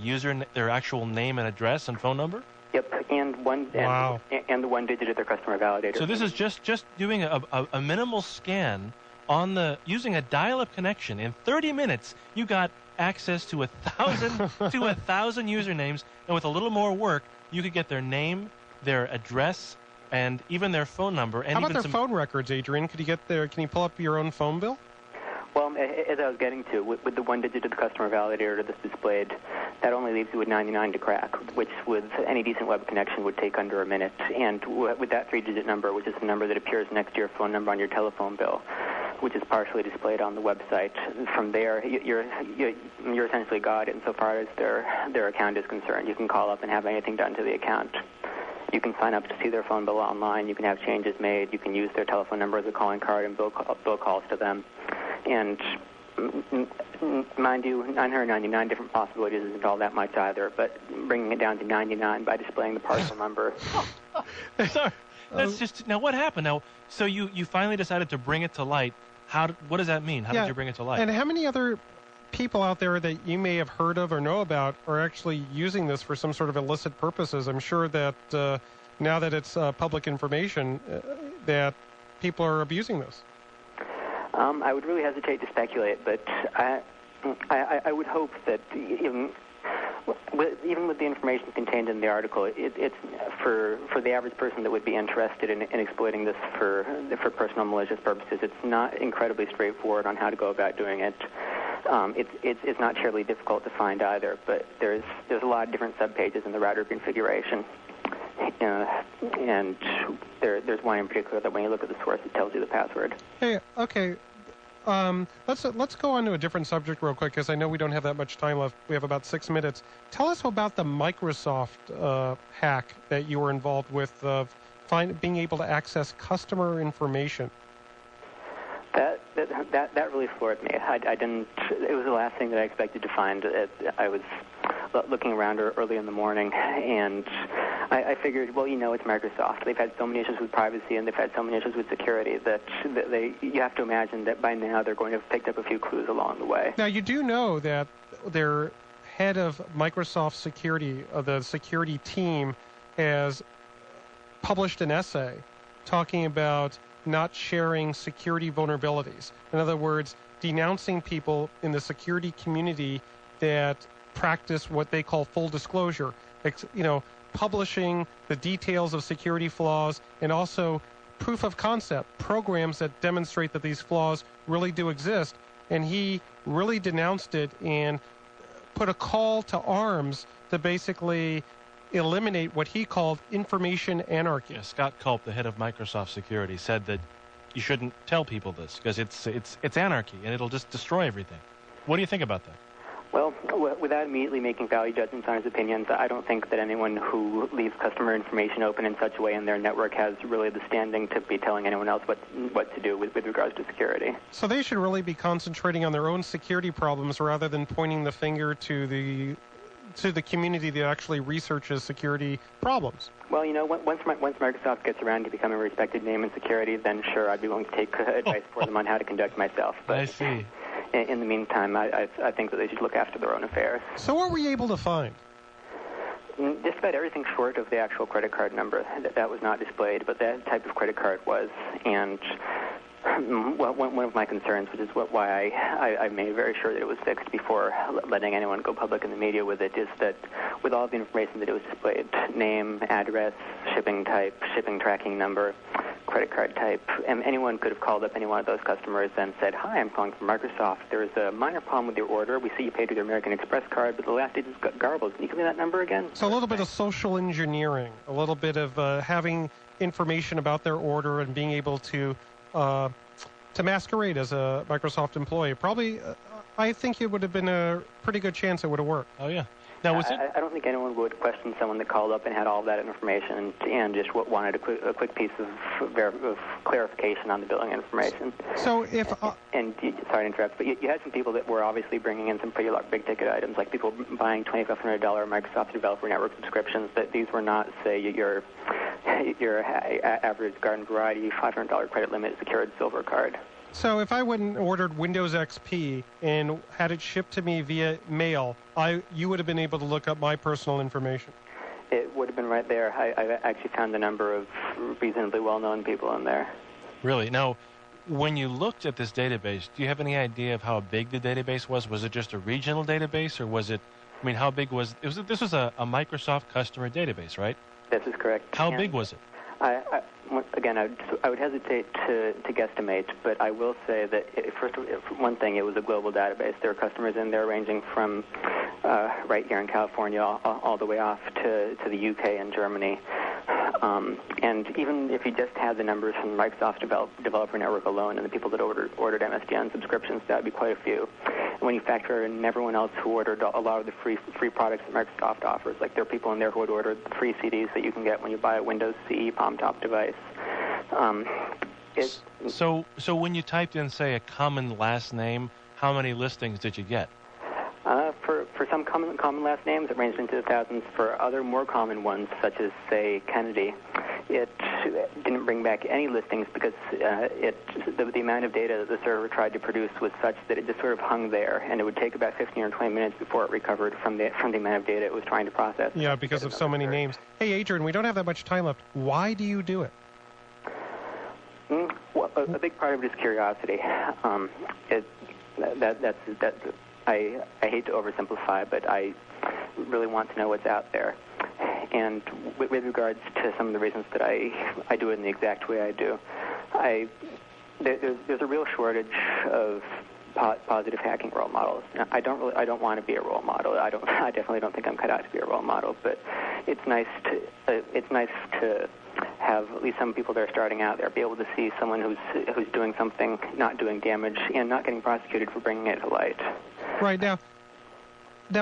their actual name and address and phone number? Yep, and and the one digit of their customer validator. So this is just doing a minimal scan on using a dial-up connection. In 30 minutes, you got access to 1,000 usernames, and with a little more work, you could get their name, their address, and even their phone number. And how about their phone records, Adrian? Can you pull up your own phone bill? Well, as I was getting to, with the one digit of the customer validator that's displayed, that only leaves you with 99 to crack, which with any decent web connection would take under a minute. And with that 3-digit number, which is the number that appears next to your phone number on your telephone bill, which is partially displayed on the website, from there you're essentially God insofar as their account is concerned. You can call up and have anything done to the account. You can sign up to see their phone bill online. You can have changes made. You can use their telephone number as a calling card and bill calls to them. And mind you, 999 different possibilities isn't all that much either, but bringing it down to 99 by displaying the parcel number. Sorry, that's just, now what happened? Now, so you finally decided to bring it to light. What does that mean? How did you bring it to light? And how many other people out there that you may have heard of or know about are actually using this for some sort of illicit purposes? I'm sure that now that it's public information, that people are abusing this. I would really hesitate to speculate, but I would hope that even with the information contained in the article, it's for the average person that would be interested in exploiting this for personal malicious purposes. It's not incredibly straightforward on how to go about doing it. It's not terribly difficult to find either, but there's a lot of different subpages in the router configuration. And there's one in particular that when you look at the source, it tells you the password. Hey, okay. Let's go on to a different subject real quick, because I know we don't have that much time left. We have about 6 minutes. Tell us about the Microsoft hack that you were involved with, being able to access customer information. That really floored me. I didn't. It was the last thing that I expected to find. I was looking around early in the morning, and I figured, well, it's Microsoft. They've had so many issues with privacy, and they've had so many issues with security that you have to imagine that by now they're going to have picked up a few clues along the way. Now, you do know that their head of Microsoft security, the security team, has published an essay talking about not sharing security vulnerabilities. In other words, denouncing people in the security community that practice what they call full disclosure, publishing the details of security flaws and also proof of concept, programs that demonstrate that these flaws really do exist. And he really denounced it and put a call to arms to basically eliminate what he called information anarchy. Yeah, Scott Culp, the head of Microsoft Security, said that you shouldn't tell people this because it's anarchy and it'll just destroy everything. What do you think about that? Well, without immediately making value judgments on his opinions, I don't think that anyone who leaves customer information open in such a way in their network has really the standing to be telling anyone else what to do with regards to security. So they should really be concentrating on their own security problems rather than pointing the finger to the community that actually researches security problems. Well, once Microsoft gets around to becoming a respected name in security, then sure, I'd be willing to take advice for them on how to conduct myself. But I see. In the meantime, I think that they should look after their own affairs. So what were you able to find? Just about everything short of the actual credit card number. That was not displayed, but that type of credit card was. And well, one of my concerns, which is why I made very sure that it was fixed before letting anyone go public in the media with it, is that with all the information that it was displayed, name, address, shipping type, shipping tracking number, credit card type, and anyone could have called up any one of those customers and said, "Hi, I'm calling from Microsoft. There's a minor problem with your order. We see you paid with your American Express card, but the last digit's got garbled. Can you give me that number again?" So a little bit of social engineering, a little bit of having information about their order and being able to masquerade as a Microsoft employee. Probably, I think it would have been a pretty good chance it would have worked. Oh, yeah. Now, I don't think anyone would question someone that called up and had all of that information and just wanted a quick piece of clarification on the billing information. So if... sorry to interrupt, but you had some people that were obviously bringing in some pretty big-ticket items, like people buying $2,500 Microsoft Developer Network subscriptions. That these were not, say, your average garden variety $500 credit limit secured silver card. So if I went and ordered Windows XP and had it shipped to me via mail, you would have been able to look up my personal information. It would have been right there. I actually found a number of reasonably well-known people in there. Really? Now, when you looked at this database, do you have any idea of how big the database was? Was it just a regional database, or was it, how big was it? This was a Microsoft customer database, right? This is correct. How big was it? Again, I would hesitate to guesstimate, but I will say that one thing, it was a global database. There were customers in there ranging from right here in California all the way off to the UK and Germany. And even if you just had the numbers from Microsoft Developer Network alone and the people that ordered MSDN subscriptions, that would be quite a few. And when you factor in everyone else who ordered a lot of the free products that Microsoft offers, like there are people in there who had ordered free CDs that you can get when you buy a Windows CE palm-top device. So when you typed in, say, a common last name, how many listings did you get? For some common last names, it ranged into the thousands. For other more common ones, such as, say, Kennedy, it didn't bring back any listings because the amount of data that the server tried to produce was such that it just sort of hung there, and it would take about 15 or 20 minutes before it recovered from the amount of data it was trying to process. Yeah, because of so many names. Hey, Adrian, we don't have that much time left. Why do you do it? Well, a big part of it is curiosity. I hate to oversimplify, but I really want to know what's out there. And with regards to some of the reasons that I do it in the exact way I do, there's a real shortage of positive hacking role models. Now, I don't want to be a role model. I definitely don't think I'm cut out to be a role model. But it's nice to have at least some people that are starting out there be able to see someone who's doing something, not doing damage, and not getting prosecuted for bringing it to light. Right. Now,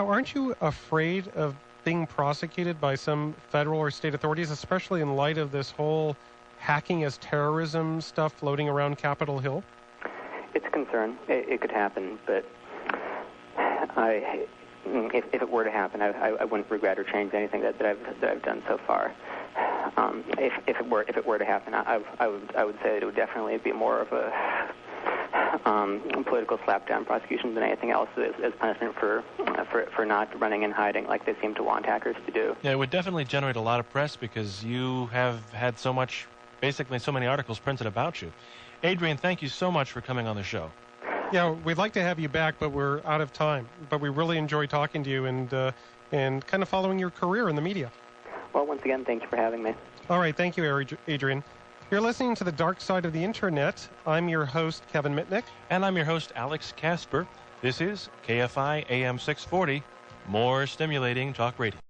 aren't you afraid of being prosecuted by some federal or state authorities, especially in light of this whole hacking as terrorism stuff floating around Capitol Hill? It's a concern. It could happen, but if it were to happen, I wouldn't regret or change anything that I've done so far. If it were to happen, I would say that it would definitely be more of a political slapdown prosecution than anything else as punishment for not running and hiding like they seem to want hackers to do. Yeah, it would definitely generate a lot of press because you have had so many articles printed about you. Adrian, thank you so much for coming on the show. Yeah, we'd like to have you back, but we're out of time. But we really enjoy talking to you and kind of following your career in the media. Well, once again, thank you for having me. All right, thank you, Adrian. You're listening to The Dark Side of the Internet. I'm your host, Kevin Mitnick. And I'm your host, Alex Kasper. This is KFI AM 640, more stimulating talk radio.